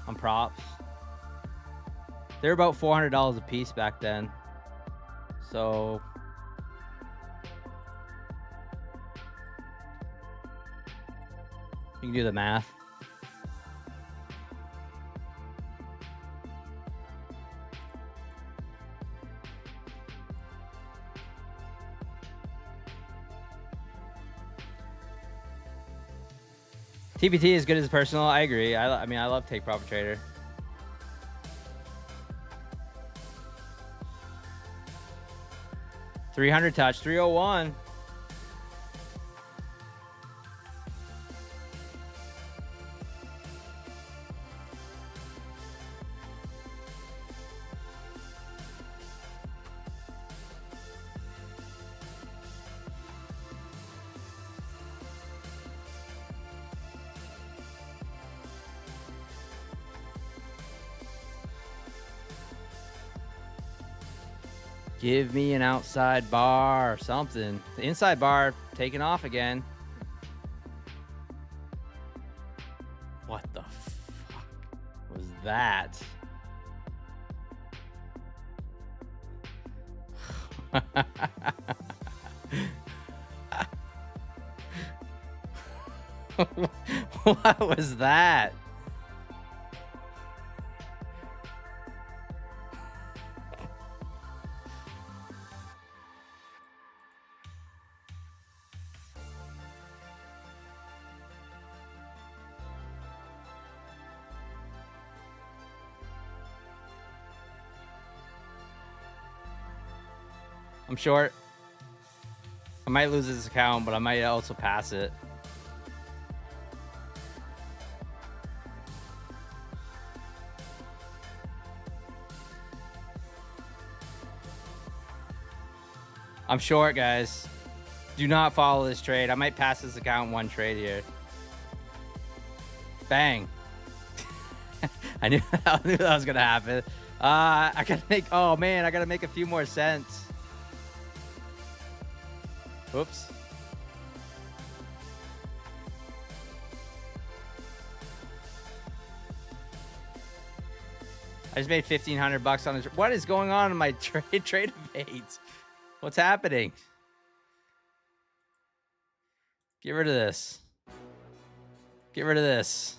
on props. They're about $400 a piece back then. So you can do the math. TPT is good as personal. I agree. I mean, I love Take Profit Trader. $300 touch, 301. Give me an outside bar or something. The inside bar taking off again. What the fuck was that? What was that? I'm short. I might lose this account, but I might also pass it. I'm short, guys. Do not follow this trade. I might pass this account one trade here. Bang. I knew that was going to happen. I got to make... Oh, man. I got to make a few more cents. Whoops. I just made $1,500 on this. What is going on in my trade evades? What's happening? Get rid of this. Get rid of this.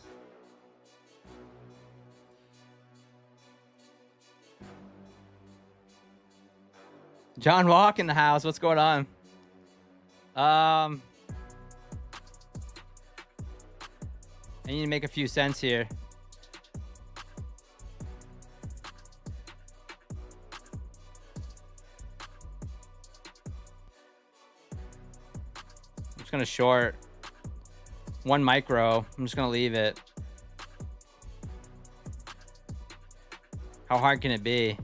John Walk in the house. What's going on? I need to make a few cents here. I'm just going to short one micro. I'm just going to leave it. How hard can it be?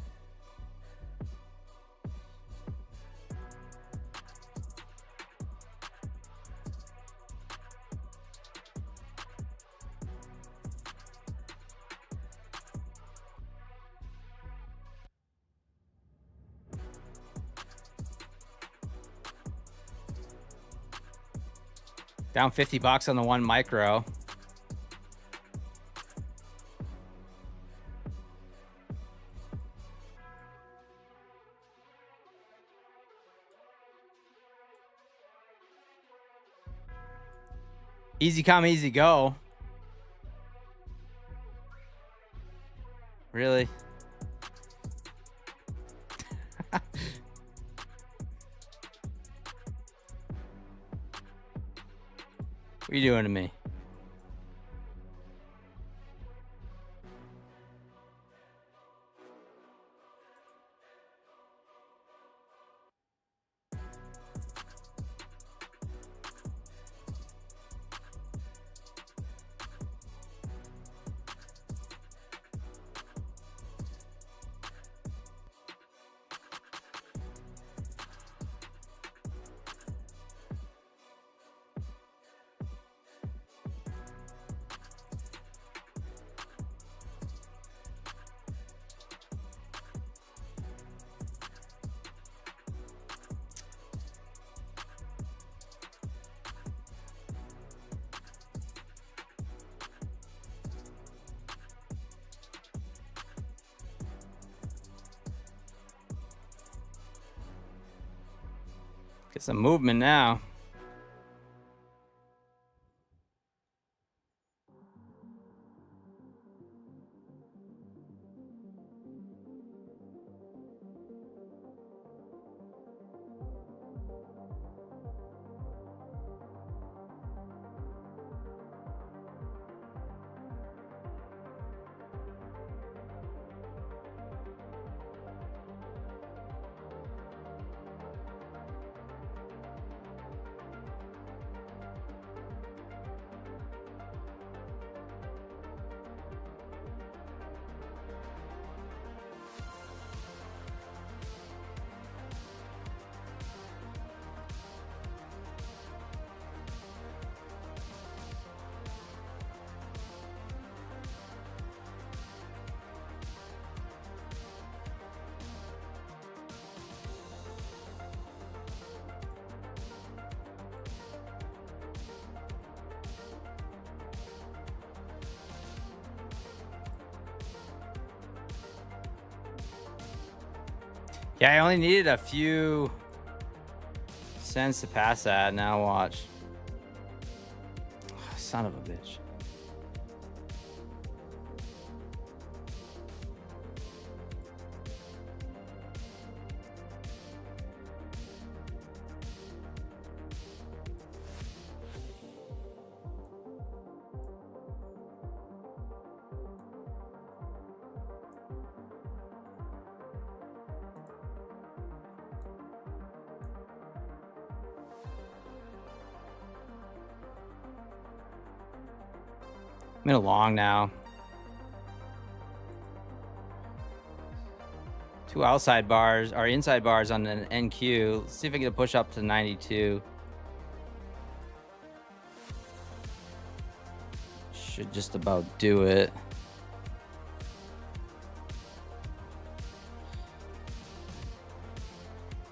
Down $50 on the one micro. Easy come, easy go. Really? What are you doing to me? Get some movement now. Yeah, I only needed a few cents to pass that. Now watch. Son of a bitch. I'm in a long now. 2 outside bars, or inside bars on an NQ. Let's see if I can push up to 92. Should just about do it.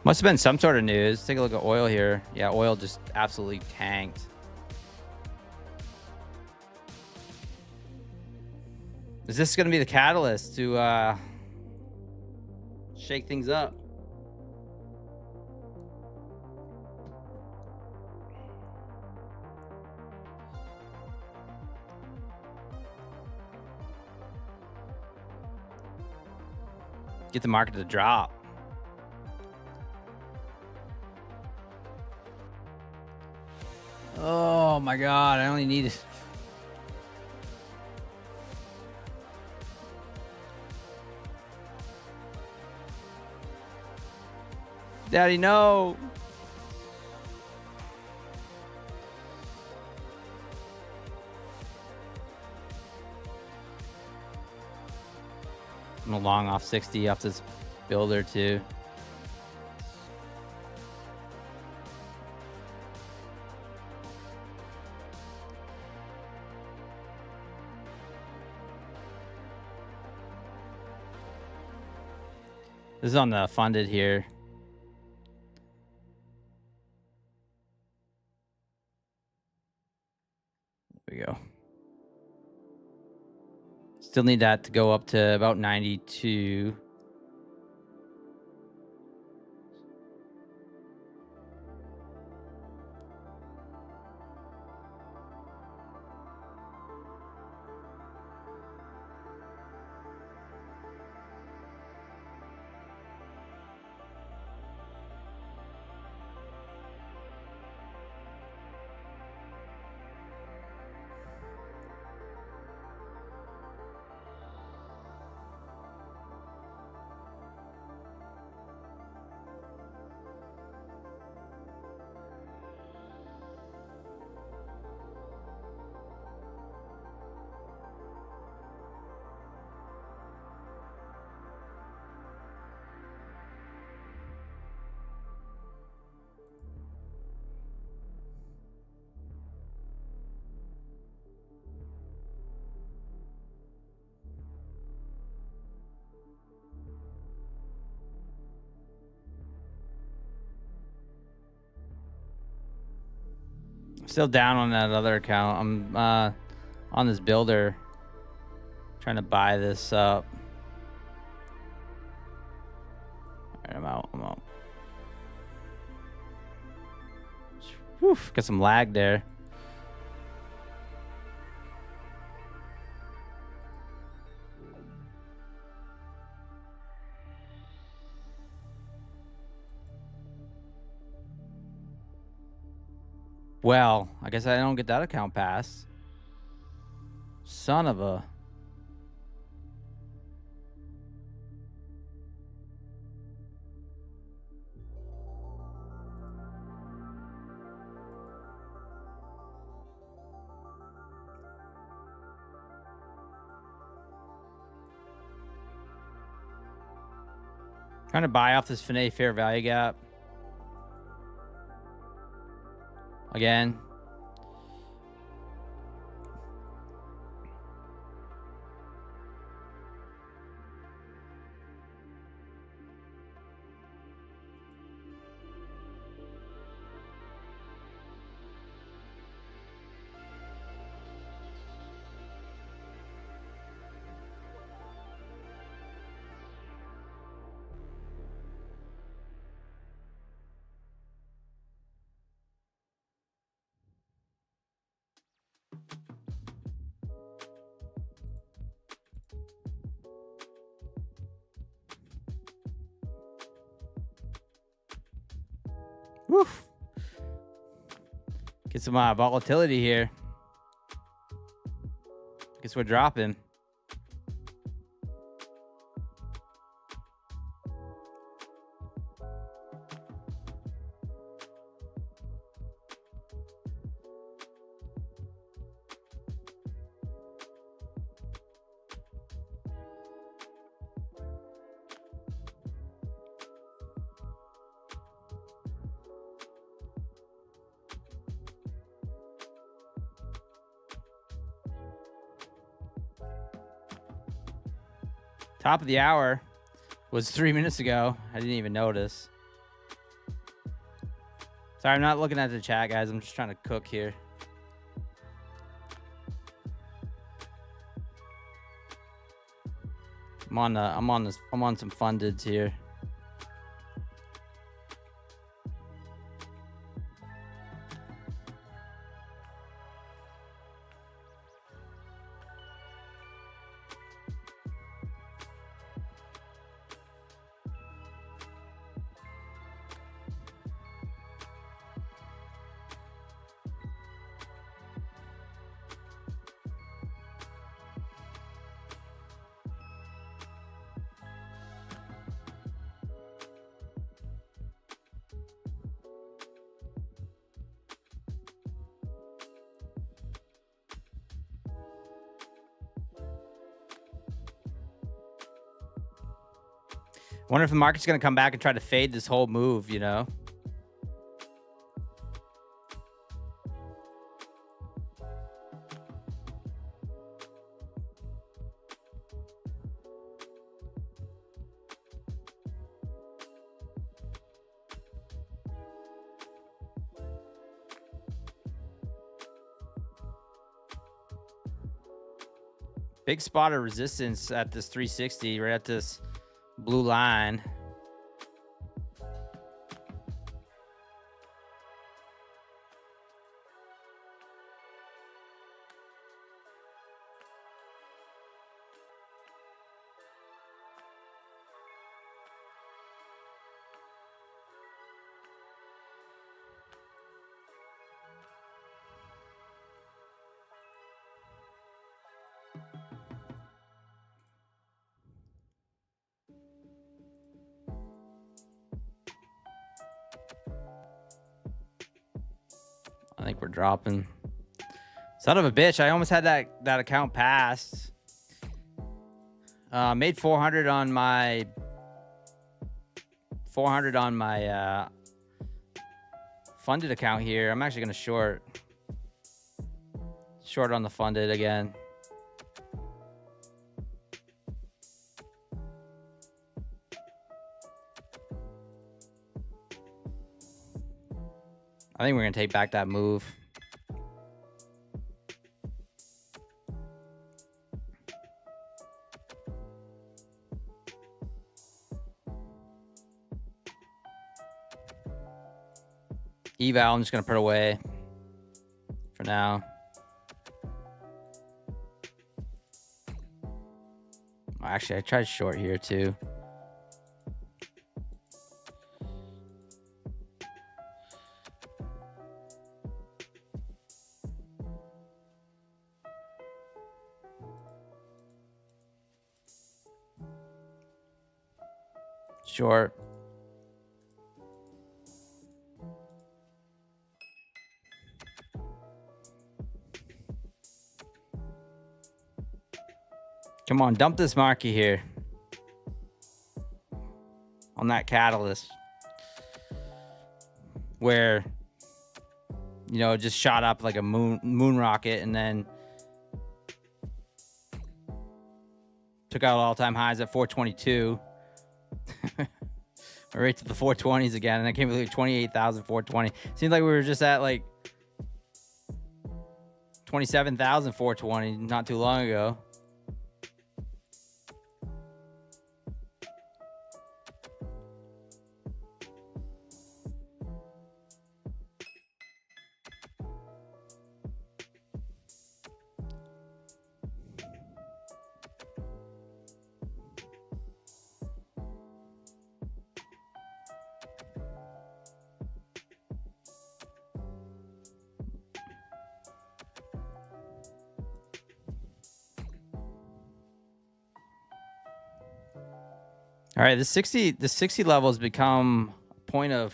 Must have been some sort of news. Take a look at oil here. Yeah, oil just absolutely tanked. Is this going to be the catalyst to shake things up? Get the market to drop. Oh my God, I only need it. Daddy, no. I'm a long off 60 off this builder too. This is on the funded here. There we go. Still need that to go up to about 92. Still down on that other account. I'm on this builder trying to buy this up. All right, I'm out. Whew, got some lag there. Well, I guess I don't get that account pass. Son of a... Trying to buy off this Finet fair value gap. Again. Woo. Get some volatility here. Guess we're dropping. Top of the hour was 3 minutes ago. I didn't even notice. Sorry, I'm not looking at the chat, guys. I'm just trying to cook here. I'm on some fundeds here. Wonder if the market's going to come back and try to fade this whole move, you know? Big spot of resistance at this 360, right at this blue line. I think we're dropping. Son of a bitch. I almost had that account passed. Made 400 on my funded account here. I'm actually going to short on the funded again. I think we're going to take back that move. Eval, I'm just going to put away for now. Actually, I tried short here too. Short. Come on, dump this market here on that catalyst where, you know, it just shot up like a moon rocket and then took out all-time highs at 422. Right to the 420s again, and I can't believe 28,420. Seems like we were just at like 27,420 not too long ago. All right, the 60 level has become a point of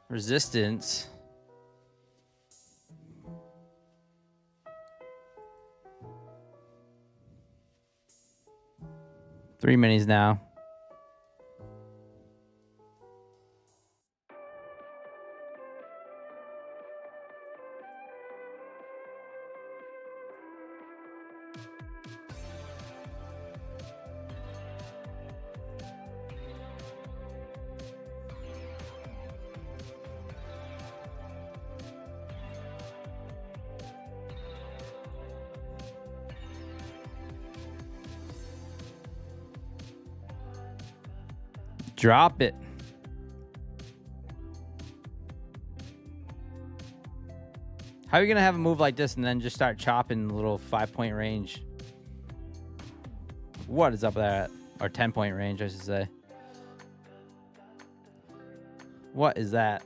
resistance. Three minis now. Drop it. How are you going to have a move like this and then just start chopping a little 5-point range? What is up there? Or 10-point range, I should say. What is that?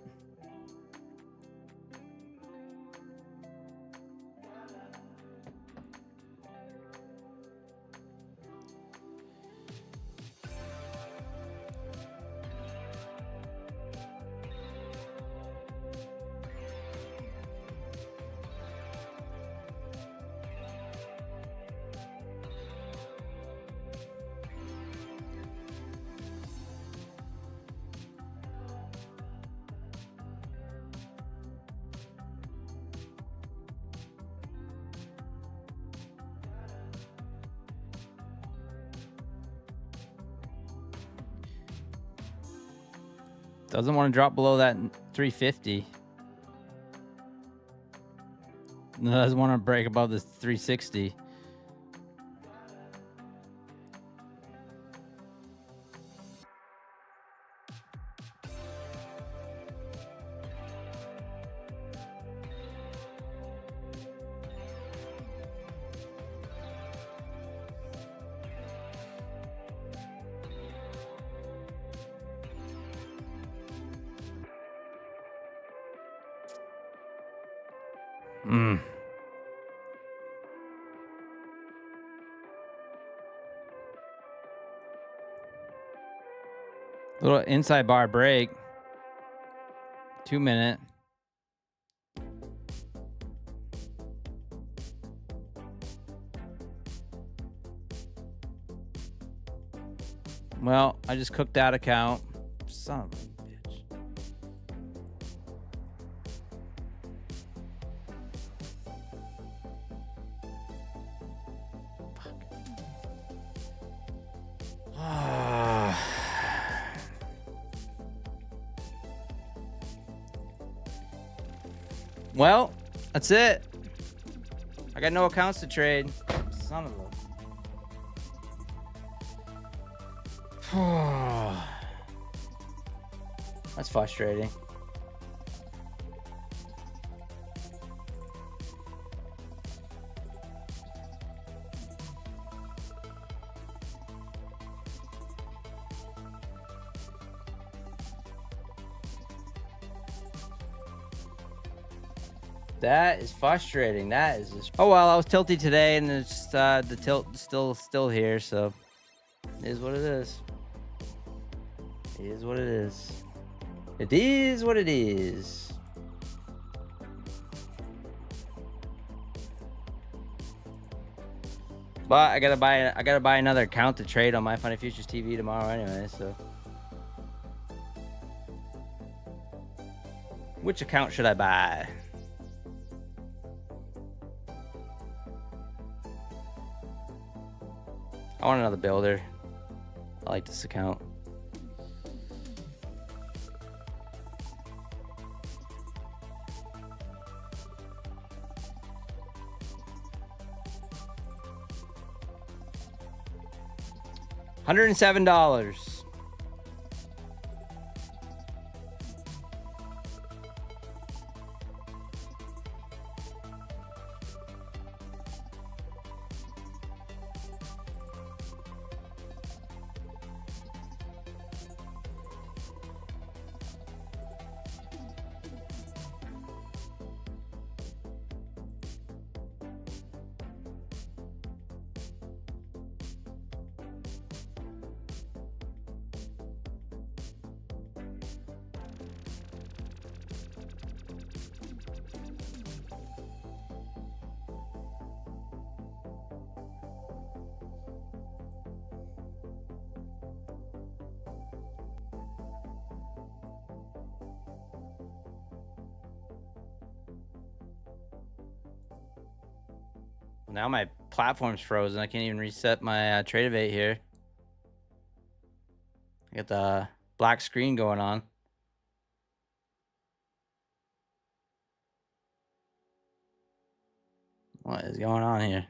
Doesn't want to drop below that 350. Doesn't want to break above this 360. Little inside bar break. 2 minute. Well, I just cooked that account. Son of a bitch. Well, that's it. I got no accounts to trade. Son of a... That's frustrating. That is frustrating. That is just... Oh well, I was tilty today, and it's just, the tilt still here. So it is what it is. It is what it is. It is what it is. But I gotta buy another account to trade on My Funny Futures TV tomorrow anyway. So which account should I buy? I want another builder. I like this account. $107. Now my platform's frozen. I can't even reset my Trade-Evade here. I got the black screen going on. What is going on here?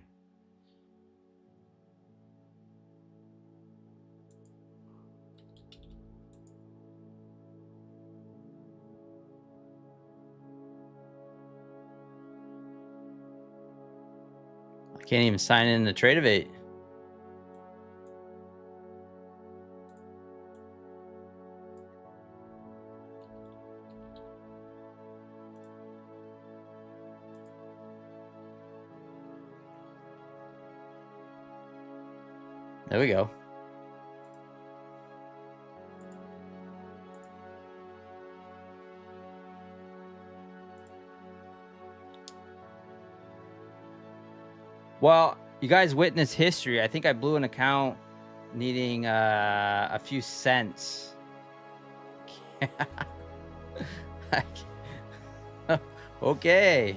I can't even sign in the Trade-Evade. There we go. Well, you guys witnessed history. I think I blew an account needing a few cents. Okay.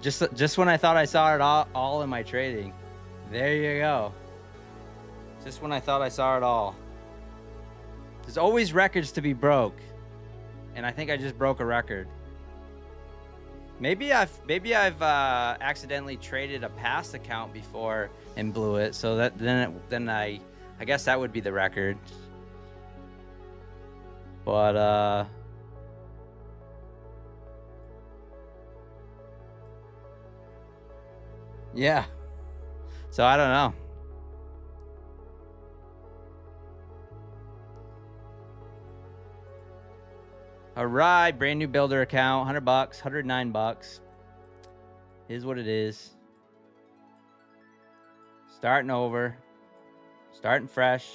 Just when I thought I saw it all in my trading. There you go. Just when I thought I saw it all. There's always records to be broke. And I think I just broke a record. Maybe I've accidentally traded a past account before and blew it. So that then I guess that would be the record. But yeah. So I don't know. All right, brand new builder account, $100, $109. Is what it is. Starting over. Starting fresh.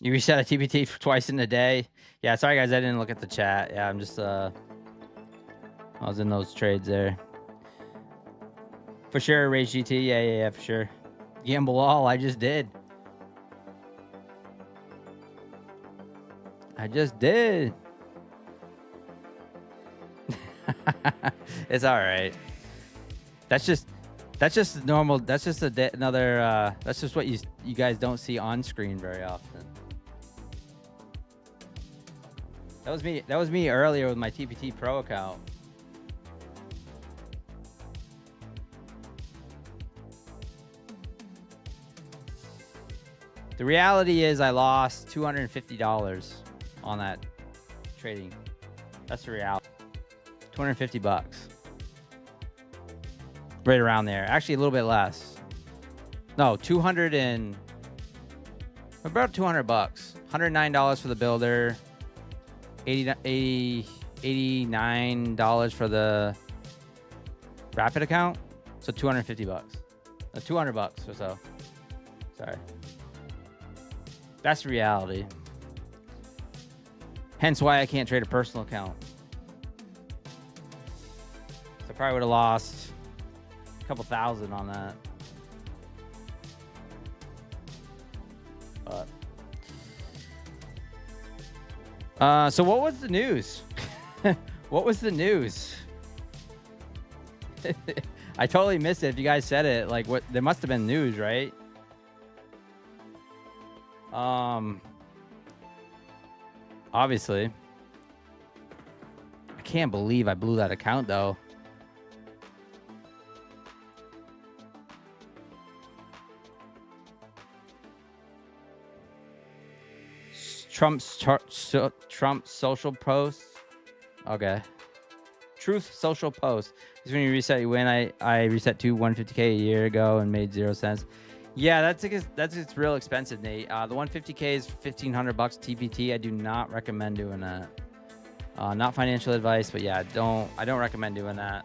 You reset a TPT for twice in a day. Yeah, sorry guys, I didn't look at the chat. Yeah, I'm just I was in those trades there. For sure, Rage GT. Yeah, for sure. Gamble all. I just did. It's all right. That's just normal. That's just another. That's just what you guys don't see on screen very often. That was me. That was me earlier with my TPT Pro account. The reality is I lost $250 on that trading. That's the reality. $250. Right around there. Actually, a little bit less. No, about $200. $109 for the builder. $89 for the Rapid account. So $250. $200 or so. Sorry. That's the reality. Hence why I can't trade a personal account. So I probably would have lost a couple thousand on that. But so what was the news? What was the news? I totally missed it. If you guys said it, like, what? There must have been news, right? Obviously. I can't believe I blew that account though. Trump's social post. Okay. Truth social post. This is when you reset, you win. I reset to 150K a year ago and made 0 cents. Yeah, that's it's real expensive, Nate. The 150K is $1,500 TPT. I do not recommend doing that. Not financial advice, but yeah, I don't recommend doing that.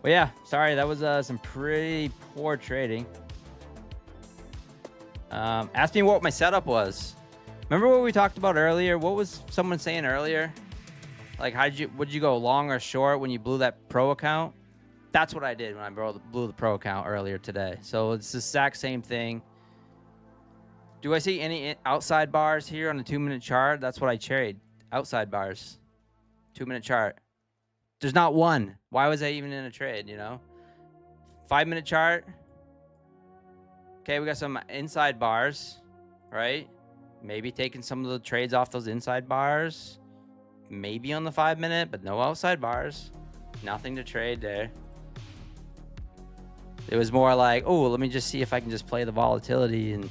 But yeah, sorry, that was some pretty poor trading. Ask me what my setup was. Remember what we talked about earlier? What was someone saying earlier? Like, would you go long or short when you blew that pro account? That's what I did when I blew the pro account earlier today. So it's the exact same thing. Do I see any outside bars here on the 2-minute chart? That's what I trade. Outside bars. 2-minute chart. There's not one. Why was I even in a trade, you know? 5-minute chart. Okay, we got some inside bars, right? Maybe taking some of the trades off those inside bars. Maybe on the 5-minute, but no outside bars. Nothing to trade there. It was more like, oh, let me just see if I can just play the volatility, and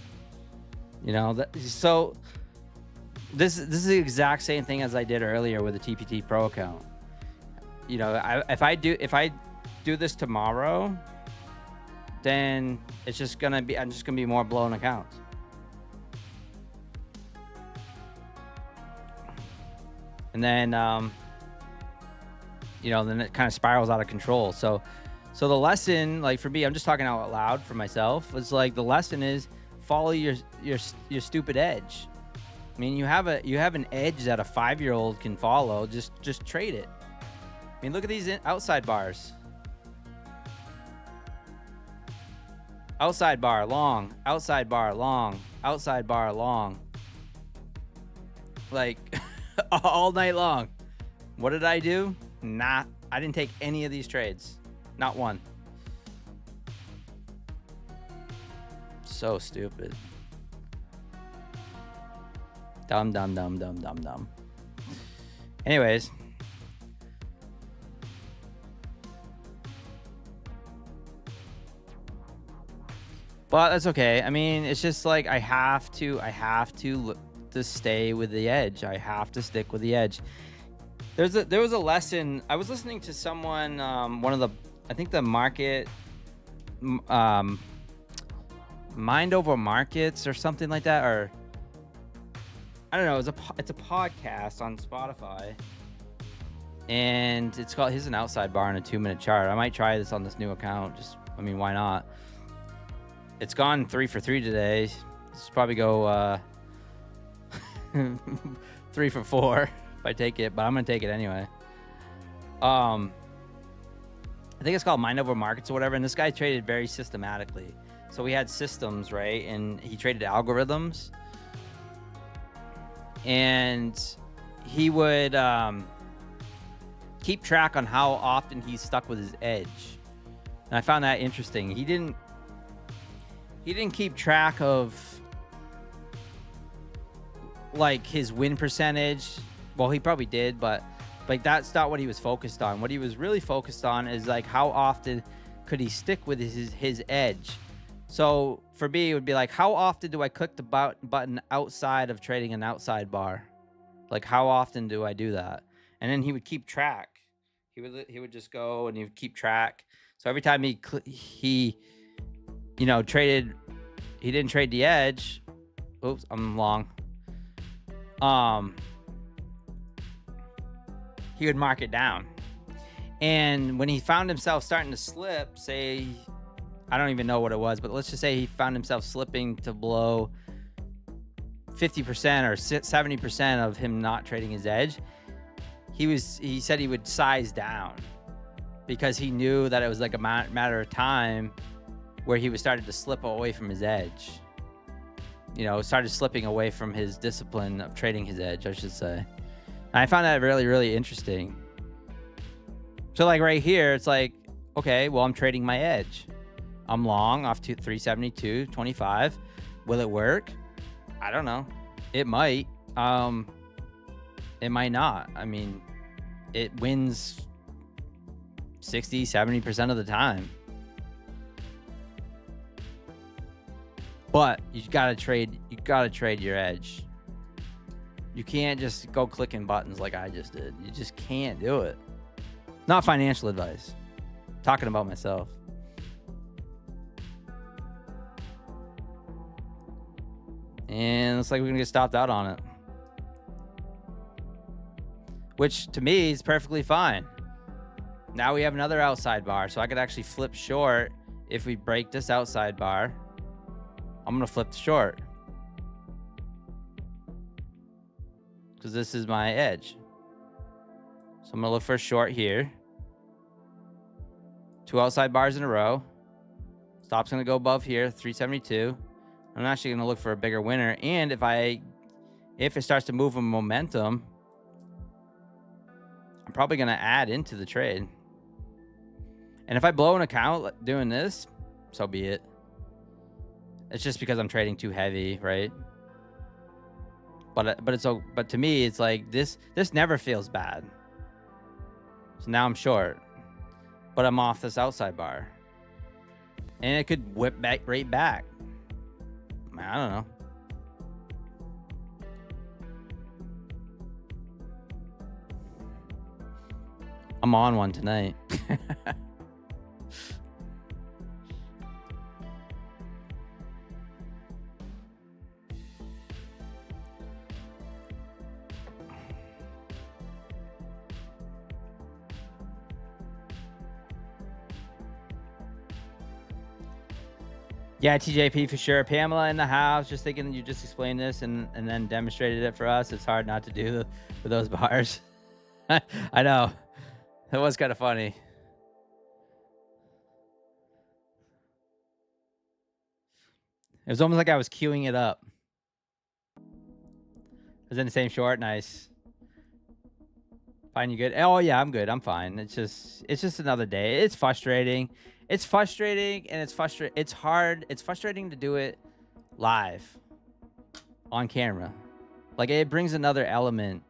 you know that. So this is the exact same thing as I did earlier with the TPT Pro account. You know, if I do this tomorrow, then it's just gonna be, I'm just gonna be more blown accounts. And then, you know, then it kind of spirals out of control. So the lesson, like for me, I'm just talking out loud for myself, was like the lesson is follow your stupid edge. I mean, you have an edge that a 5-year-old can follow. Just trade it. I mean, look at these outside bars. Outside bar long, outside bar long, outside bar long. Like all night long. What did I do? I didn't take any of these trades. Not one. So stupid. Dumb. Anyways. But that's okay. I mean, it's just like I have to stay with the edge. I have to stick with the edge. There was a lesson. I was listening to someone, one of the, I think the market, Mind Over Markets or something like that, or I don't know. It's a podcast on Spotify. and it's called, here's an outside bar on a 2-minute chart. I might try this on this new account. Just, I mean, why not? It's gone 3 for 3 today. Let's probably go 3 for 4 if I take it, but I'm gonna take it anyway. I think it's called Mind Over Markets or whatever, and this guy traded very systematically. So we had systems, right? And he traded algorithms, and he would keep track on how often he's stuck with his edge. And I found that interesting. He didn't keep track of like his win percentage. Well, he probably did, but like that's not what he was focused on. What he was really focused on is like how often could he stick with his edge. So for me, it would be like, how often do I click the button outside of trading an outside bar? Like, how often do I do that? And then he would keep track. He would just go and he would keep track. So every time he traded, he didn't trade the edge. Oops, I'm long. He would mark it down. And when he found himself starting to slip, say, I don't even know what it was, but let's just say he found himself slipping to below 50% or 70% of him not trading his edge, he said he would size down because he knew that it was like a matter of time where he was starting to slip away from his edge. Started slipping away from his discipline of trading his edge, I should say. And I found that really, really interesting. So like right here, it's like, okay, well, I'm trading my edge. I'm long off to 372.25. Will it work? I don't know. It might. It might not. I mean, it wins 60, 70% of the time. But you gotta trade your edge. You can't just go clicking buttons like I just did. You just can't do it. Not financial advice. I'm talking about myself. And looks like we're gonna get stopped out on it, which to me is perfectly fine. Now we have another outside bar, so I could actually flip short if we break this outside bar. I'm gonna flip short because this is my edge. So I'm gonna look for a short here. 2 outside bars in a row. Stop's gonna go above here, 372. I'm actually gonna look for a bigger winner. And if it starts to move in momentum, I'm probably gonna add into the trade. And if I blow an account doing this, so be it. It's just because I'm trading too heavy, right? But to me, it's like this never feels bad. So now I'm short, but I'm off this outside bar, and it could whip back right back. I don't know. I'm on one tonight. Yeah, TJP for sure. Pamela in the house. Just thinking you just explained this and then demonstrated it for us. It's hard not to do with those bars. I know. That was kind of funny. It was almost like I was queuing it up. I was in the same short. Nice. Find you good? Oh yeah, I'm good. I'm fine. It's just another day. It's frustrating. It's frustrating and it's hard. It's frustrating to do it live on camera. Like it brings another element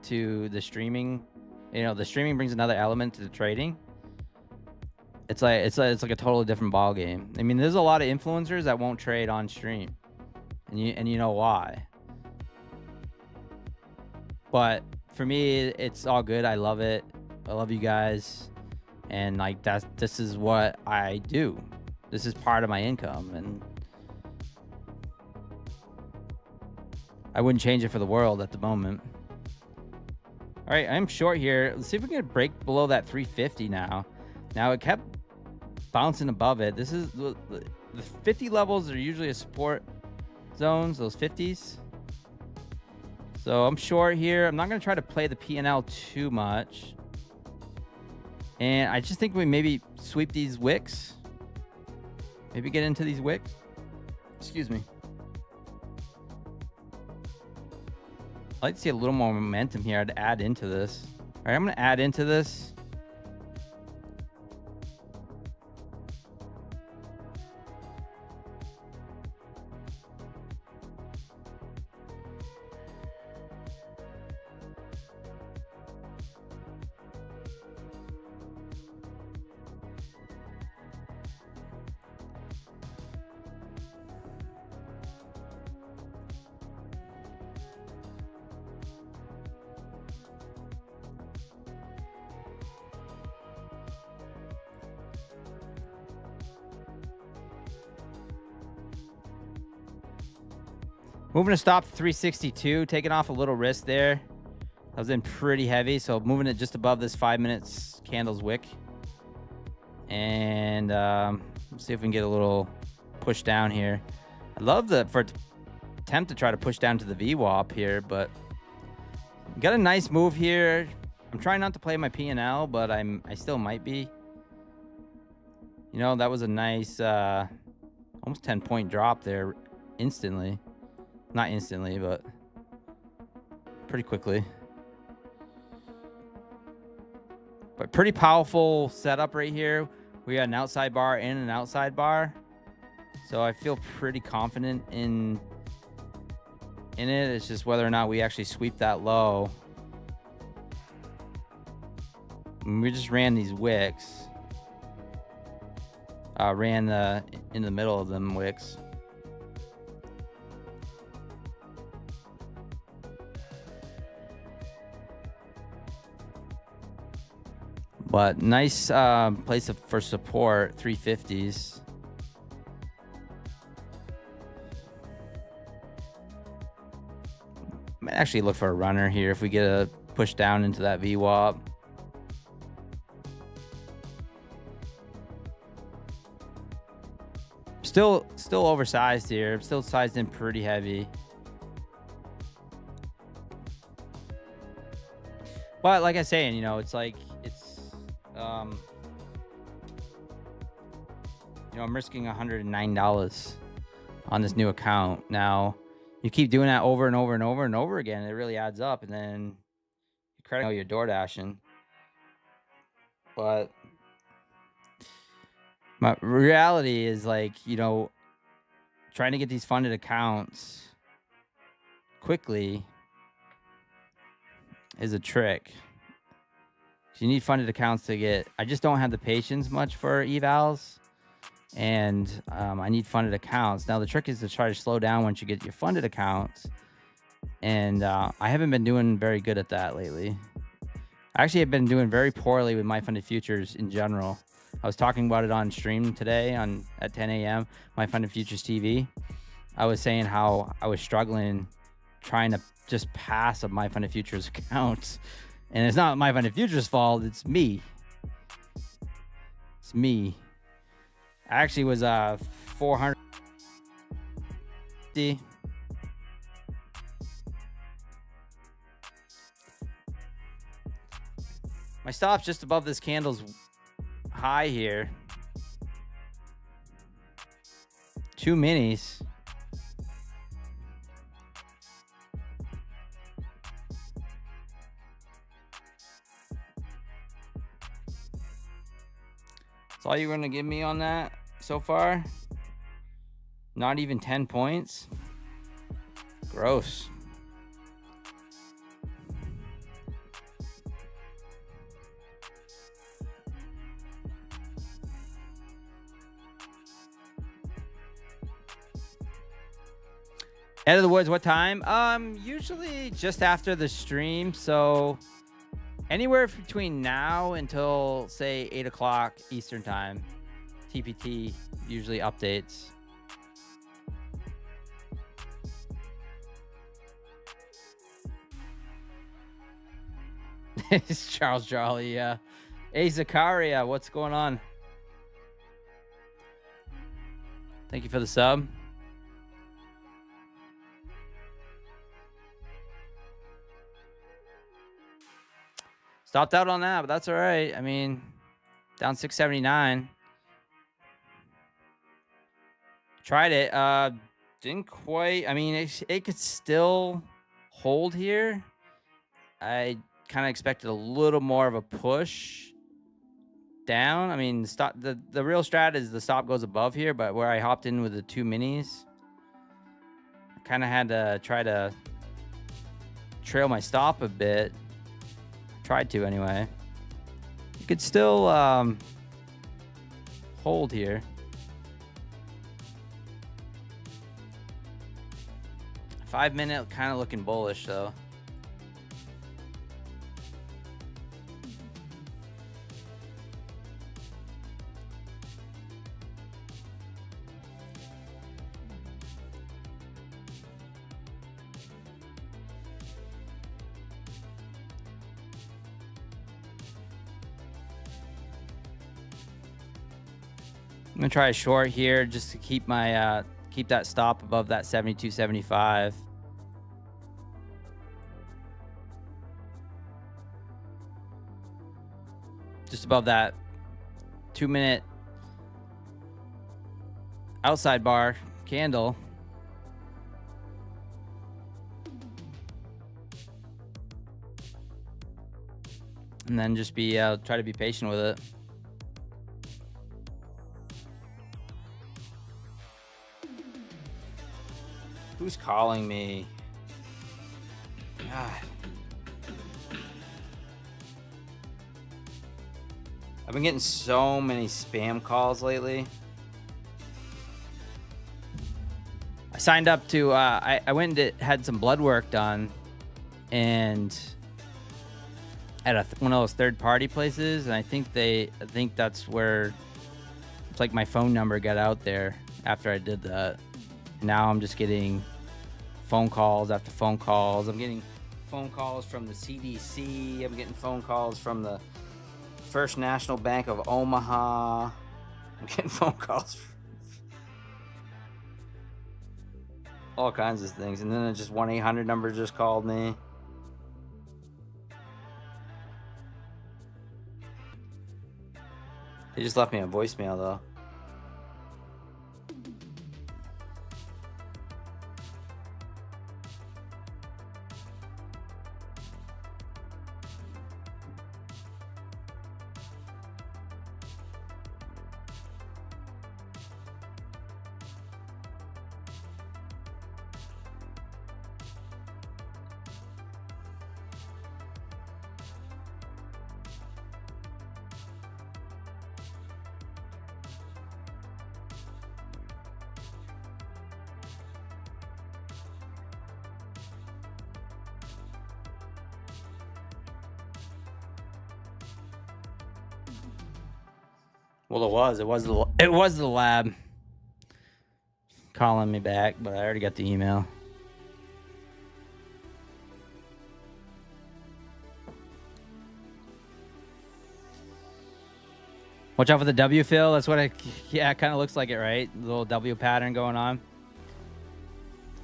to the streaming. The streaming brings another element to the trading. It's like a totally different ball game. I mean, there's a lot of influencers that won't trade on stream, and you know why. But for me, it's all good. I love it. I love you guys. And like this is what I do. This is part of my income, and I wouldn't change it for the world at the moment. All right, I'm short here. Let's see if we can break below that 350 now. Now it kept bouncing above it. This is the 50 levels are usually a support zones, those 50s. So I'm short here. I'm not going to try to play the P&L too much. And I just think we maybe sweep these wicks. Maybe get into these wicks. Excuse me. I'd like to see a little more momentum here to add into this. All right, I'm going to add into this. Moving to stop 362, taking off a little risk there. I was in pretty heavy, so moving it just above this 5 minutes candles wick. And let's see if we can get a little push down here. I love the attempt to try to push down to the VWAP here, but got a nice move here. I'm trying not to play my P&L, but I still might be. You know, that was a nice almost 10-point drop there instantly. Not instantly, but pretty quickly. But pretty powerful setup right here. We got an outside bar and an outside bar. So I feel pretty confident in it. It's just whether or not we actually sweep that low. And we just ran these wicks. Ran in the middle of them wicks. But nice place for support, 350s. Might actually look for a runner here if we get a push down into that VWAP. Still oversized here. Still sized in pretty heavy. But like I was saying, you know, it's like you know, I'm risking $109 on this new account. Now, you keep doing that over and over and over and over again, it really adds up, and then you credit your door dashing. But my reality is, like, you know, trying to get these funded accounts quickly is a trick. You need funded accounts to get. I just don't have the patience much for evals, and I need funded accounts. Now the trick is to try to slow down once you get your funded accounts, and I haven't been doing very good at that lately. I actually have been doing very poorly with my funded futures in general. I was talking about it on stream today at 10 a.m. My funded futures TV. I was saying how I was struggling trying to just pass up my funded futures accounts. And it's not my funded futures fault. It's me. It's me. I actually was 450. My stop's just above this candle's high here. 2 minis. That's all you're going to give me on that so far? Not even 10 points? Gross. Head of the woods, what time? Usually just after the stream, so anywhere between now until, say, 8 o'clock Eastern time. TPT usually updates. It's Charles Charlie, yeah. Hey, Zakaria, what's going on? Thank you for the sub. Stopped out on that, but that's all right. I mean, down 679. Tried it. Didn't quite. I mean, it could still hold here. I kind of expected a little more of a push down. I mean, the real strat is the stop goes above here, but where I hopped in with the 2 minis, I kind of had to try to trail my stop a bit. Tried to anyway. You could still hold here. 5 minute kind of looking bullish though. I'm gonna try a short here just to keep my keep that stop above that 72.75. Just above that 2 minute outside bar candle. And then just be try to be patient with it. Who's calling me? God. I've been getting so many spam calls lately. I signed up to, I went and had some blood work done, and at one of those third-party places, and I think that's where it's like my phone number got out there after I did that. Now I'm just getting phone calls after phone calls. I'm getting phone calls from the CDC. I'm getting phone calls from the First National Bank of Omaha. I'm getting phone calls from all kinds of things. And then just 1-800 number just called me. They just left me a voicemail though. Well, it was the lab calling me back, but I already got the email. Watch out for the W fill. That's what it kind of looks like it, right? The little W pattern going on.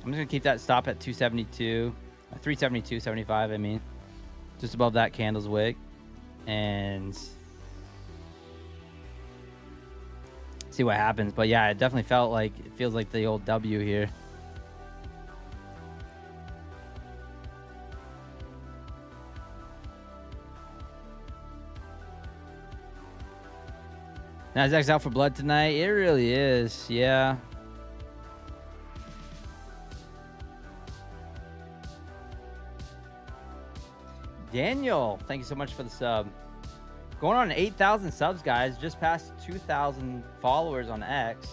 I'm just gonna keep that stop at 272, 372.75. I mean, just above that candle's wick, and see what happens. But yeah, it definitely it feels like the old W here. Nasdaq's out for blood tonight. It really is, yeah. Daniel, thank you so much for the sub. Going on 8,000 subs, guys. Just past 2,000 followers on X.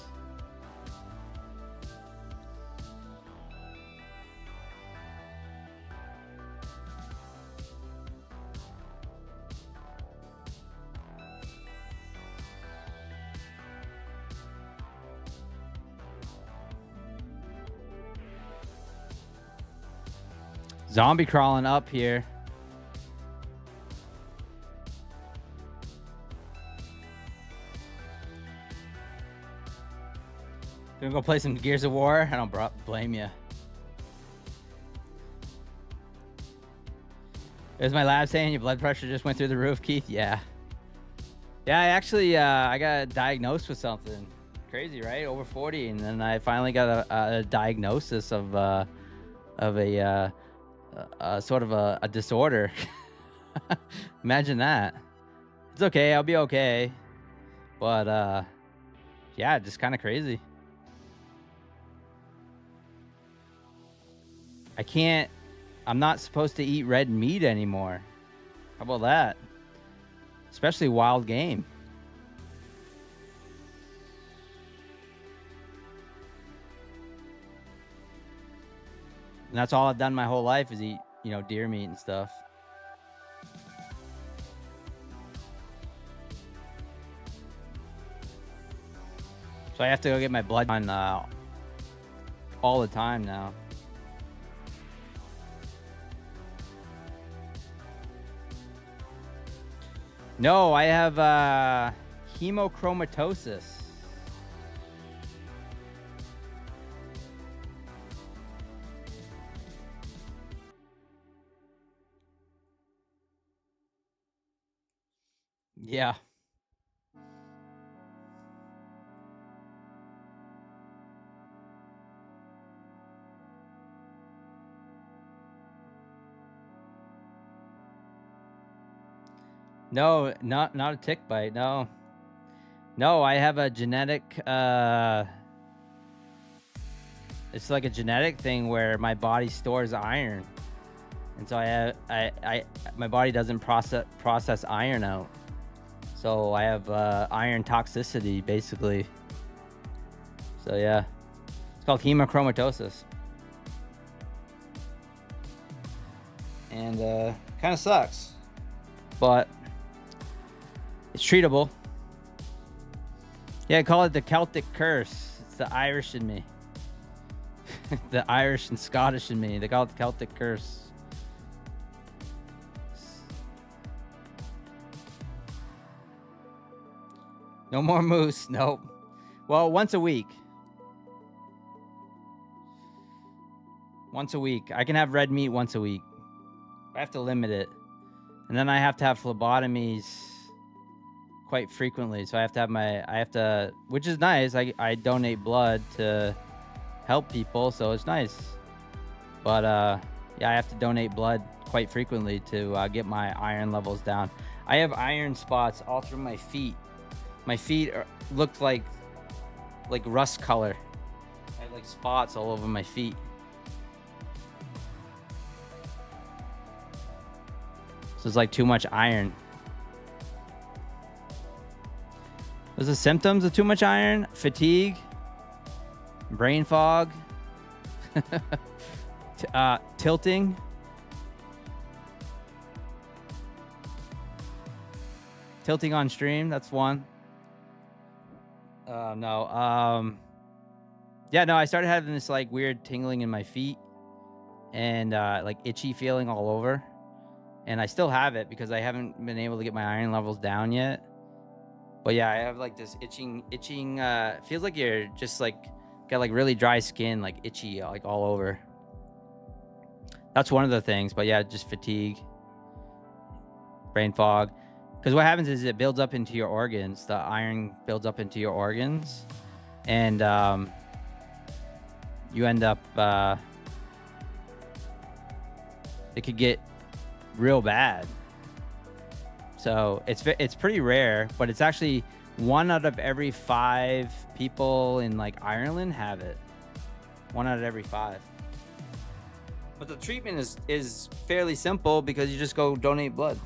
Zombie crawling up here. Gonna go play some Gears of War? I don't blame you. Is my lab saying your blood pressure just went through the roof, Keith? Yeah. Yeah, I actually I got diagnosed with something crazy, right? Over 40, and then I finally got a diagnosis of a sort of a disorder. Imagine that. It's okay. I'll be okay. But yeah, just kind of crazy. I'm not supposed to eat red meat anymore. How about that? Especially wild game. And that's all I've done my whole life is eat, deer meat and stuff. So I have to go get my blood done all the time now. No, I have hemochromatosis. Yeah. No, not a tick bite. No, I have a genetic. It's like a genetic thing where my body stores iron, and so my body doesn't process iron out. So I have iron toxicity, basically. So yeah, it's called hemochromatosis, and kind of sucks, but it's treatable. Yeah, I call it the Celtic curse. It's the Irish in me. The Irish and Scottish in me. They call it the Celtic curse. No more moose. Nope. Well, once a week. Once a week. I can have red meat once a week. I have to limit it. And then I have to have phlebotomies quite frequently. So I have to, which is nice. I donate blood to help people, so it's nice. But yeah, I have to donate blood quite frequently to get my iron levels down. I have iron spots all through my feet. My feet look like rust color. I have like spots all over my feet. So it's like too much iron. Those are the symptoms of too much iron: fatigue, brain fog, tilting, tilting on stream. That's one. No. Yeah, no, I started having this like weird tingling in my feet and like itchy feeling all over. And I still have it because I haven't been able to get my iron levels down yet. But yeah, I have like this itching, feels like you're just like got like really dry skin, like itchy, like all over. That's one of the things. But yeah, just fatigue, brain fog. Because what happens is it builds up into your organs. The iron builds up into your organs. And you end up, it could get real bad. So it's pretty rare, but it's actually 1 out of every 5 people in like Ireland have it. 1 out of every 5. But the treatment is fairly simple because you just go donate blood.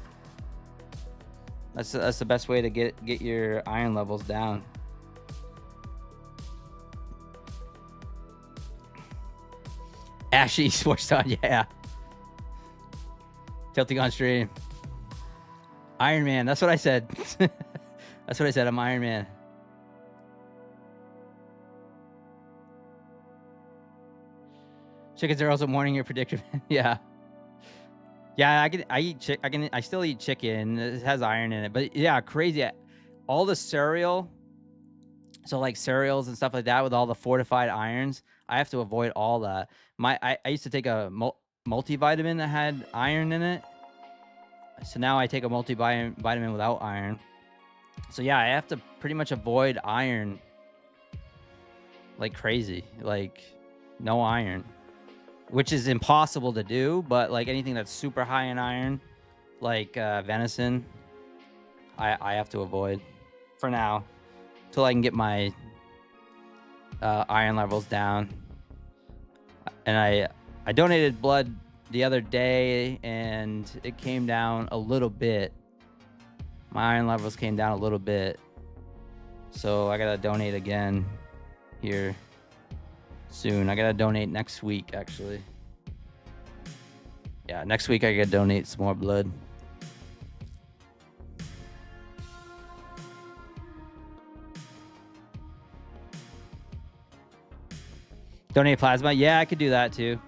That's the best way to get your iron levels down. Ashy Sports on, yeah. Tilting on stream. Iron Man, that's what I said. That's what I said, I'm Iron Man. Chickens are also mourning your predicament. Yeah. Yeah, I still eat chicken. It has iron in it. But yeah, crazy. All the cereal So like cereals and stuff like that with all the fortified irons, I have to avoid all that. I used to take a multivitamin that had iron in it. So now I take a multivitamin without iron. So yeah, I have to pretty much avoid iron like crazy. Like no iron, which is impossible to do, but like anything that's super high in iron, like venison, I have to avoid for now till I can get my iron levels down. And I donated blood the other day and it came down a little bit. My iron levels came down a little bit, so I gotta donate again here soon. I gotta donate next week, actually. Yeah, next week I gotta donate some more blood. Donate plasma? Yeah, I could do that too.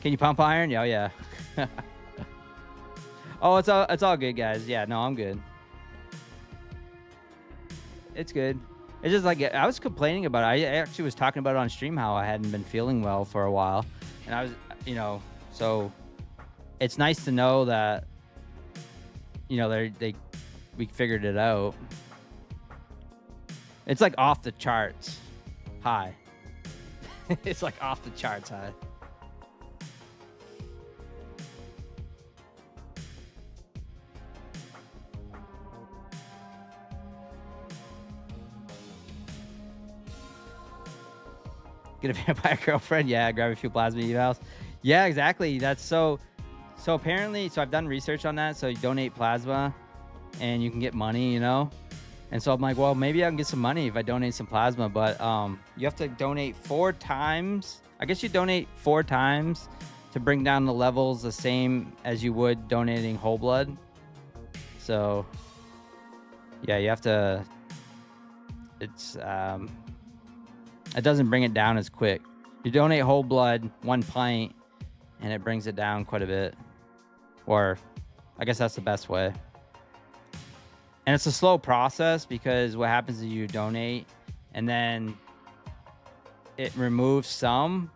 Can you pump iron? Oh, yeah. Oh, it's all good, guys. Yeah, no, I'm good. It's good. It's just like I was complaining about it. I actually was talking about it on stream how I hadn't been feeling well for a while, and I was, so it's nice to know that, we figured it out. It's like off the charts high. It's like off the charts high. Get a vampire girlfriend? Yeah, grab a few plasma evals. Yeah, exactly. That's so apparently, so I've done research on that. So you donate plasma and you can get money, And so I'm like, well, maybe I can get some money if I donate some plasma, but you have to donate 4 times. I guess you donate 4 times to bring down the levels the same as you would donating whole blood. So yeah, you have to, it doesn't bring it down as quick. You donate whole blood, 1 pint, and it brings it down quite a bit. Or I guess that's the best way. And it's a slow process because what happens is you donate and then it removes some,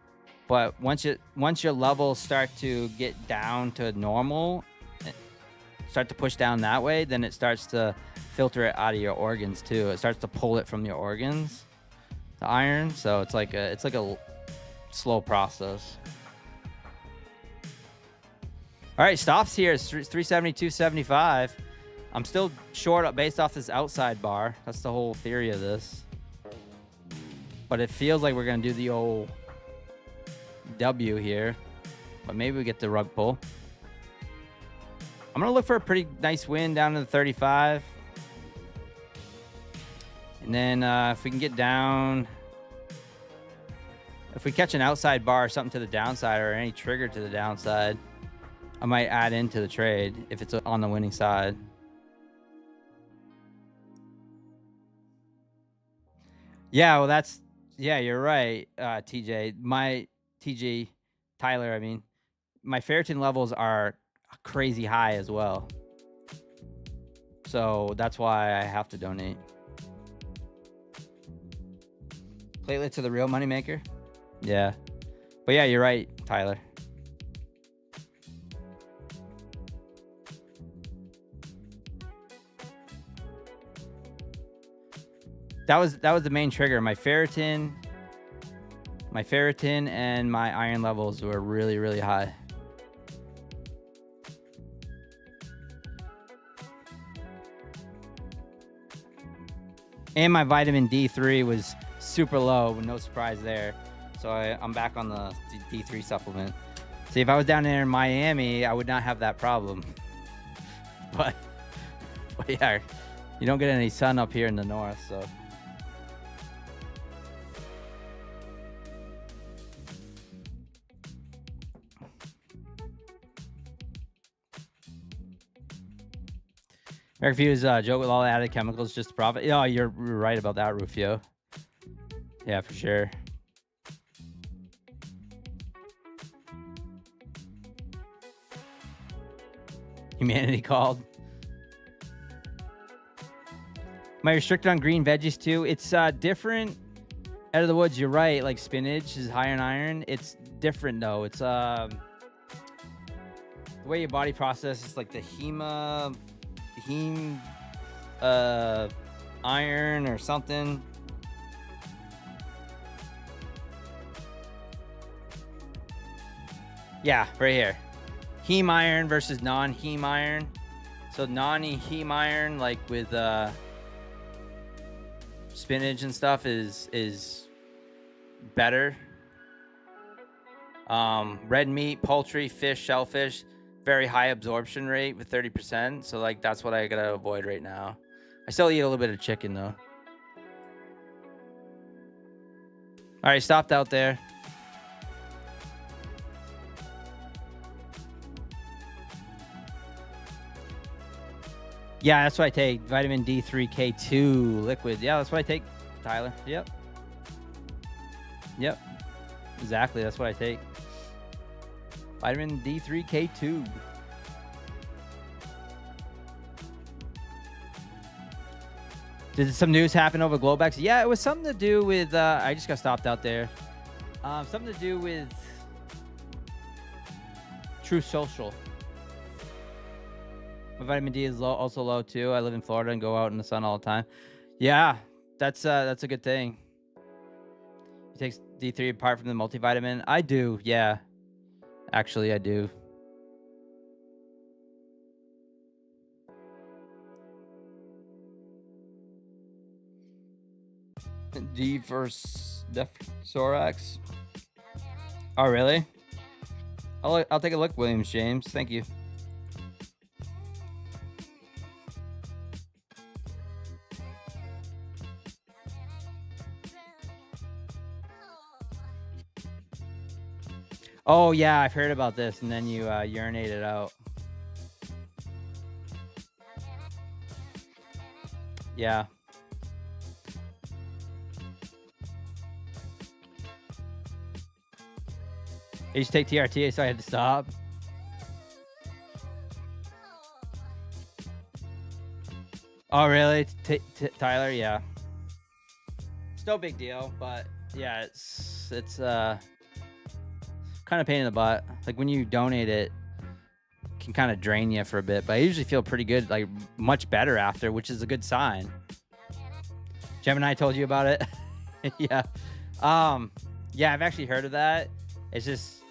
but once your levels start to get down to normal, start to push down that way, then it starts to filter it out of your organs too. It starts to pull it from your organs, the iron. So it's like a slow process. All right, stops here is 372.75. I'm still short based off this outside bar. That's the whole theory of this. But it feels like we're going to do the old W here. But maybe we get the rug pull. I'm going to look for a pretty nice win down to the 35. And then if we can get down, if we catch an outside bar or something to the downside or any trigger to the downside, I might add into the trade if it's on the winning side. Yeah, well, yeah, you're right, TJ, Tyler, I mean, my ferritin levels are crazy high as well. So that's why I have to donate. Platelets are the real moneymaker? Yeah. But yeah, you're right, Tyler. That was the main trigger. My ferritin and my iron levels were really, really high. And my vitamin D3 was super low, no surprise there. So I'm back on the D3 supplement. See, if I was down there in Miami, I would not have that problem. But yeah, you don't get any sun up here in the north, so. American Fuse joke with all the added chemicals, just profit. Yeah, you're right about that, Rufio. Yeah, for sure. Humanity called. Am I restricted on green veggies too? It's different out of the woods. You're right. Like spinach is higher in iron. It's different though. It's the way your body processes, like the heme iron or something. Yeah, right here. Heme iron versus non-heme iron. So non-heme iron, like with spinach and stuff, is better. Red meat, poultry, fish, shellfish, very high absorption rate with 30%. So like that's what I gotta avoid right now. I still eat a little bit of chicken though. All right, stopped out there. Yeah, that's what I take. Vitamin D3 K2 liquid. Yeah, that's what I take, Tyler. Yep. Yep. Exactly. That's what I take. Vitamin D3 K2. Did some news happen over Globex? Yeah, it was something to do with... I just got stopped out there. Something to do with Truth Social. My vitamin D is also low too. I live in Florida and go out in the sun all the time. Yeah, that's a good thing. He takes D3 apart from the multivitamin. I do, yeah. Actually, I do. D for Thorax. Oh, really? I'll take a look, Williams James. Thank you. Oh, yeah, I've heard about this, and then you urinate it out. Yeah. I used to take TRT, so I had to stop. Oh, really? Tyler? Yeah. It's no big deal, but yeah, it's kind of pain in the butt. Like when you donate it, can kind of drain you for a bit, but I usually feel pretty good, like much better after, which is a good sign. Gemini told you about it. Yeah. Yeah, I've actually heard of that. It's just,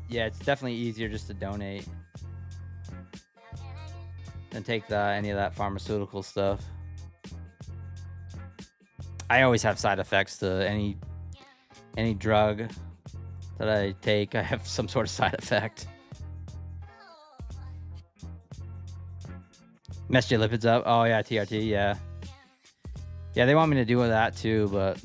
yeah, it's definitely easier just to donate than take any of that pharmaceutical stuff. I always have side effects to any drug that I take. I have some sort of side effect. Messed your lipids up. Oh yeah, TRT. Yeah, yeah. They want me to do that too, but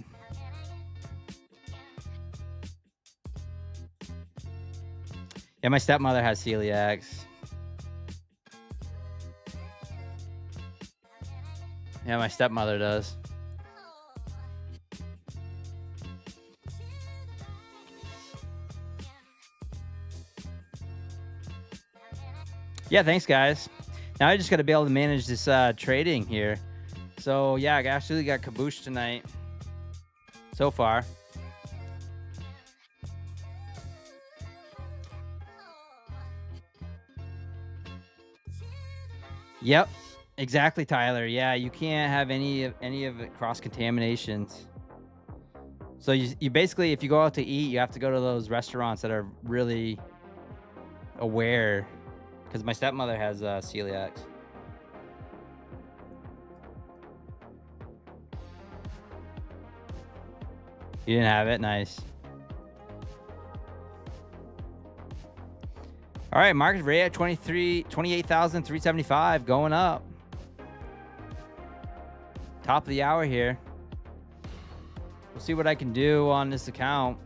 yeah, my stepmother has celiacs. Yeah, my stepmother does. Yeah, thanks, guys. Now I just got to be able to manage this trading here. So, yeah, I actually got caboose tonight so far. Yep, exactly, Tyler. Yeah, you can't have any of it cross-contaminations. So you basically, if you go out to eat, you have to go to those restaurants that are really aware. Because my stepmother has celiacs. You didn't have it? Nice. All right, market rate at 28,375, going up. Top of the hour here. We'll see what I can do on this account.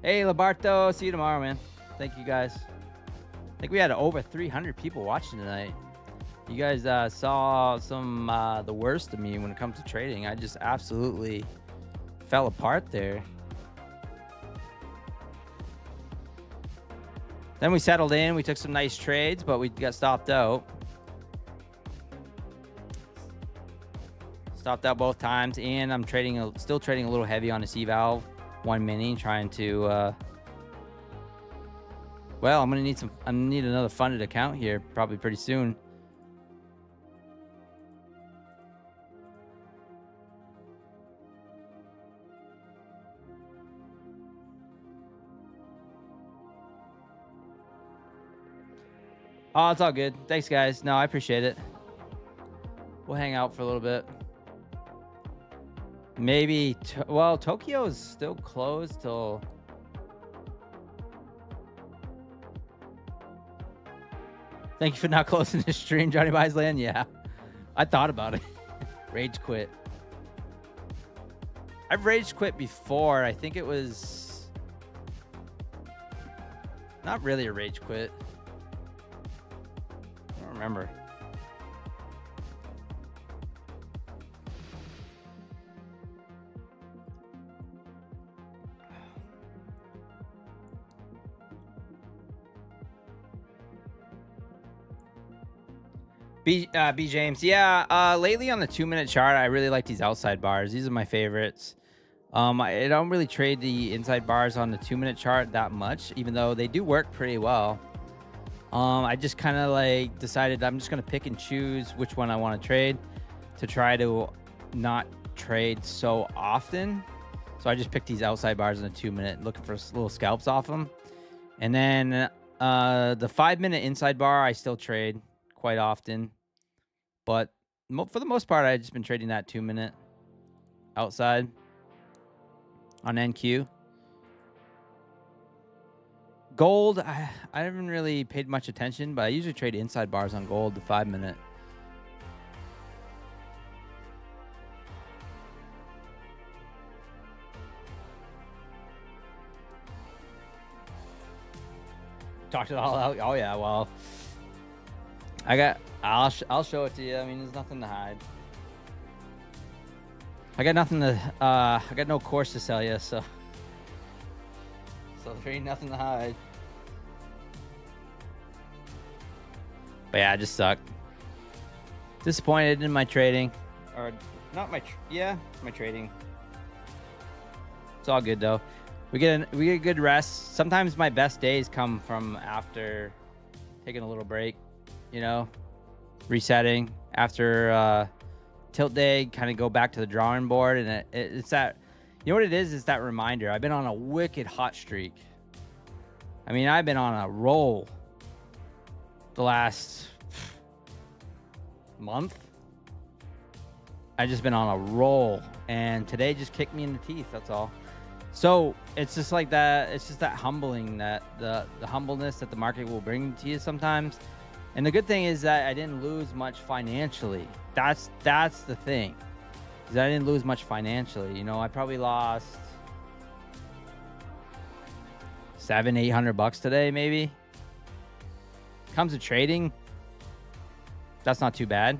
Hey, Labarto. See you tomorrow, man. Thank you, guys. I think we had over 300 people watching tonight. You guys saw some the worst of me when it comes to trading. I just absolutely fell apart there. Then we settled in. We took some nice trades, but we got stopped out. Stopped out both times, and I'm still trading a little heavy on the C valve 1 mini, trying to. Well, I'm gonna need another funded account here probably pretty soon. Oh, it's all good. Thanks, guys. No, I appreciate it. We'll hang out for a little bit. Maybe, well, Tokyo is still closed till... Thank you for not closing the stream, Johnny Buys Land. Yeah, I thought about it. Rage quit. I've rage quit before. I think it was... Not really a rage quit. I don't remember. B James, yeah. Lately on the 2-minute chart, I really like these outside bars. These are my favorites. I don't really trade the inside bars on the 2-minute chart that much, even though they do work pretty well. I just kind of like decided I'm just gonna pick and choose which one I want to trade to try to not trade so often. So I just picked these outside bars in the 2-minute, looking for little scalps off them. And then the 5-minute inside bar, I still trade quite often. But for the most part, I've just been trading that 2-minute outside on NQ. Gold, I haven't really paid much attention, but I usually trade inside bars on gold, the 5-minute. Talked it all out. Oh yeah, well, I'll show it to you. I mean, there's nothing to hide. I got nothing to I got no course to sell you, so there ain't nothing to hide. But yeah, I just suck. Disappointed in my trading, or not my my trading. It's all good though. We get a good rest. Sometimes my best days come from after taking a little break, you know, resetting after tilt day, kind of go back to the drawing board. And it's that, you know what it is? It's that reminder. I've been on a wicked hot streak. I mean, I've been on a roll the last month. I've just been on a roll, and today just kicked me in the teeth. That's all. So it's just like that. It's just that humbling, that the humbleness that the market will bring to you sometimes. And the good thing is that I didn't lose much financially. That's the thing, is I didn't lose much financially. You know, I probably lost $700-800 today, maybe. Comes to trading, that's not too bad.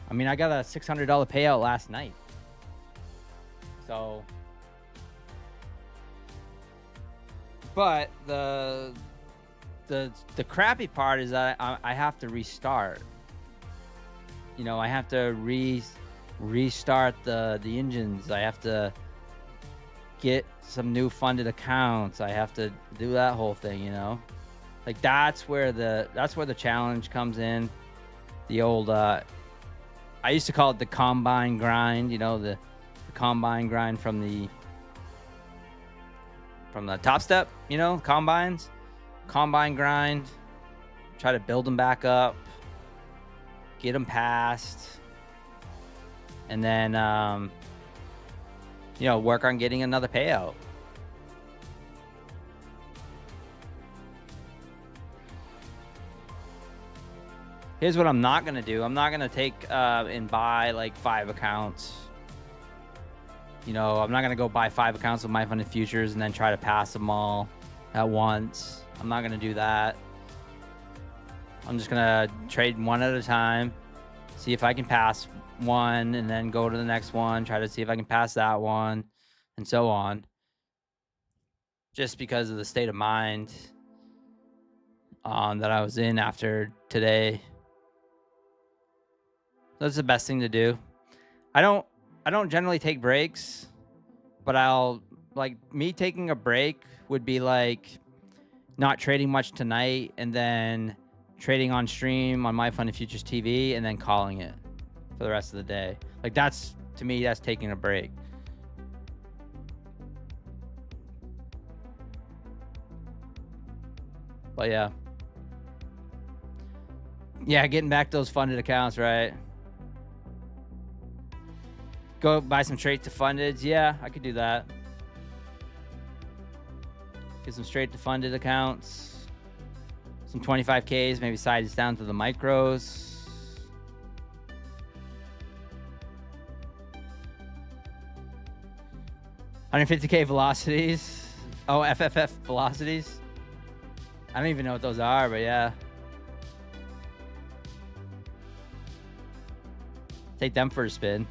I mean, I got a $600 payout last night. So, but the crappy part is that I have to restart. You know, I have to restart the engines. I have to get some new funded accounts. I have to do that whole thing, you know. Like that's where the challenge comes in. The old I used to call it the combine grind, you know, the combine grind from the Top Step, you know, combine grind, try to build them back up, get them passed, and then you know, work on getting another payout. Here's what I'm not gonna do. I'm not gonna take and buy like 5 accounts. You know, I'm not gonna go buy 5 accounts of my funded futures and then try to pass them all at once. I'm not gonna do that. I'm just gonna trade one at a time, see if I can pass one and then go to the next one, try to see if I can pass that one, and so on. Just because of the state of mind that I was in after today. That's the best thing to do. I don't generally take breaks, but me taking a break would be like not trading much tonight and then trading on stream on My Fun Futures TV and then calling it for the rest of the day. Like to me, that's taking a break. But yeah, getting back those funded accounts, right? Go buy some straight to fundeds. Yeah, I could do that. Get some straight to funded accounts. Some 25Ks, maybe size down to the micros. $150K velocities. Oh, FFF velocities. I don't even know what those are, but yeah. Take them for a spin.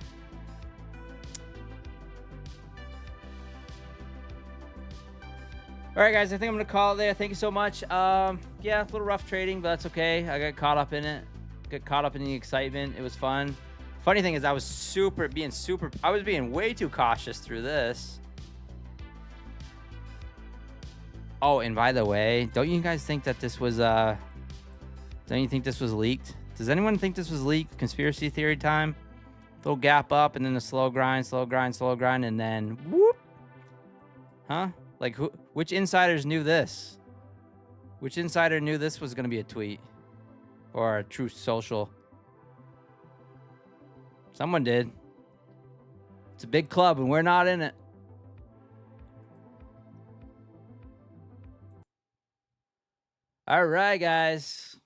All right, guys, I think I'm going to call it there. Thank you so much. Yeah, a little rough trading, but that's okay. I got caught up in it. Got caught up in the excitement. It was fun. Funny thing is I was being way too cautious through this. Oh, and by the way, don't you guys think that this was don't you think this was leaked? Does anyone think this was leaked? Conspiracy theory time? Little gap up and then the slow grind, and then whoop. Huh? Like which insiders knew this? Which insider knew this was going to be a tweet or a Truth Social? Someone did. It's a big club and we're not in it. All right, guys.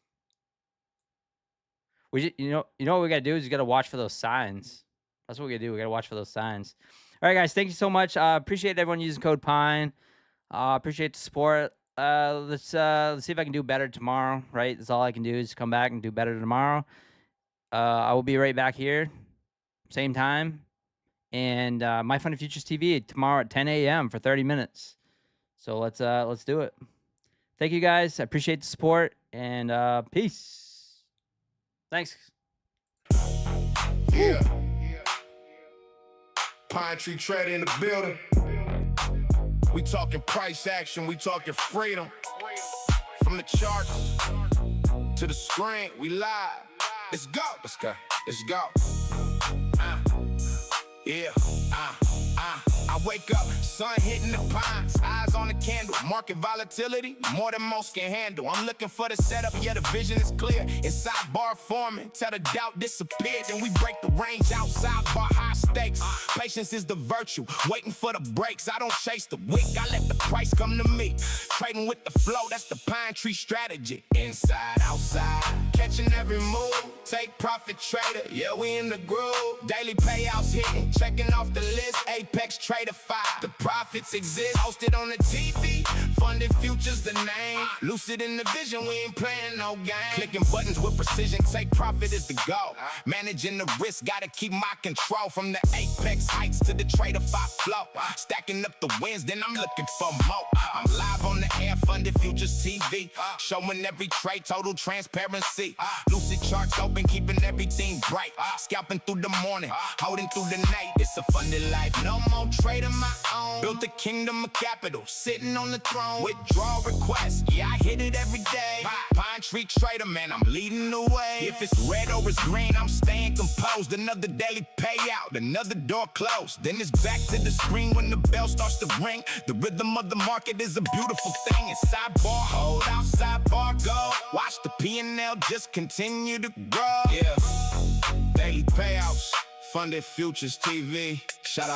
You know what we got to do is you got to watch for those signs. That's what we got to do. We got to watch for those signs. All right, guys. Thank you so much. Appreciate everyone using code PINE. Appreciate the support. Let's see if I can do better tomorrow, right? That's all I can do is come back and do better tomorrow. I will be right back here, same time. And My Fun Futures TV tomorrow at 10 a.m. for 30 minutes. So let's do it. Thank you, guys. I appreciate the support, and peace. Thanks. Yeah. Pine Tree Trader in the building. We talking price action, we talking freedom. From the charts to the screen, we live. Let's go. Let's go. Let's go. Yeah. I wake up, sun hitting the pines, eyes on the candle, market volatility, more than most can handle. I'm looking for the setup, yeah, the vision is clear. Inside bar forming, till the doubt disappeared, then we break the range outside bar high stakes. Patience is the virtue, waiting for the breaks. I don't chase the wick, I let the price come to me. Trading with the flow, that's the Pine Tree strategy. Inside, outside, catching every move, take profit trader, yeah, we in the groove. Daily payouts hitting, checking off the list, Apex Trader 5. The profits exist, hosted on the TV. Funded Futures the name. Lucid in the vision, we ain't playing no game. Clicking buttons with precision, take profit is the goal. Managing the risk, gotta keep my control. From the Apex heights to the Trader 5 flow. Stacking up the wins, then I'm looking for more. I'm live on the air, Funded Futures TV. Showing every trade, total transparency. Lucid charts open, keeping everything bright. Scalping through the morning, holding through the night. It's a funded life, no more trading my own. Built a kingdom of capital, sitting on the throne. Withdrawal requests, yeah, I hit it every day. Pine Tree Trader, man, I'm leading the way. If it's red or it's green, I'm staying composed. Another daily payout, another door closed. Then it's back to the screen when the bell starts to ring. The rhythm of the market is a beautiful thing. Inside bar hold, outside bar go. Watch the P&L just continue to grow. Yeah, daily payouts, Funded Futures TV. Shout out.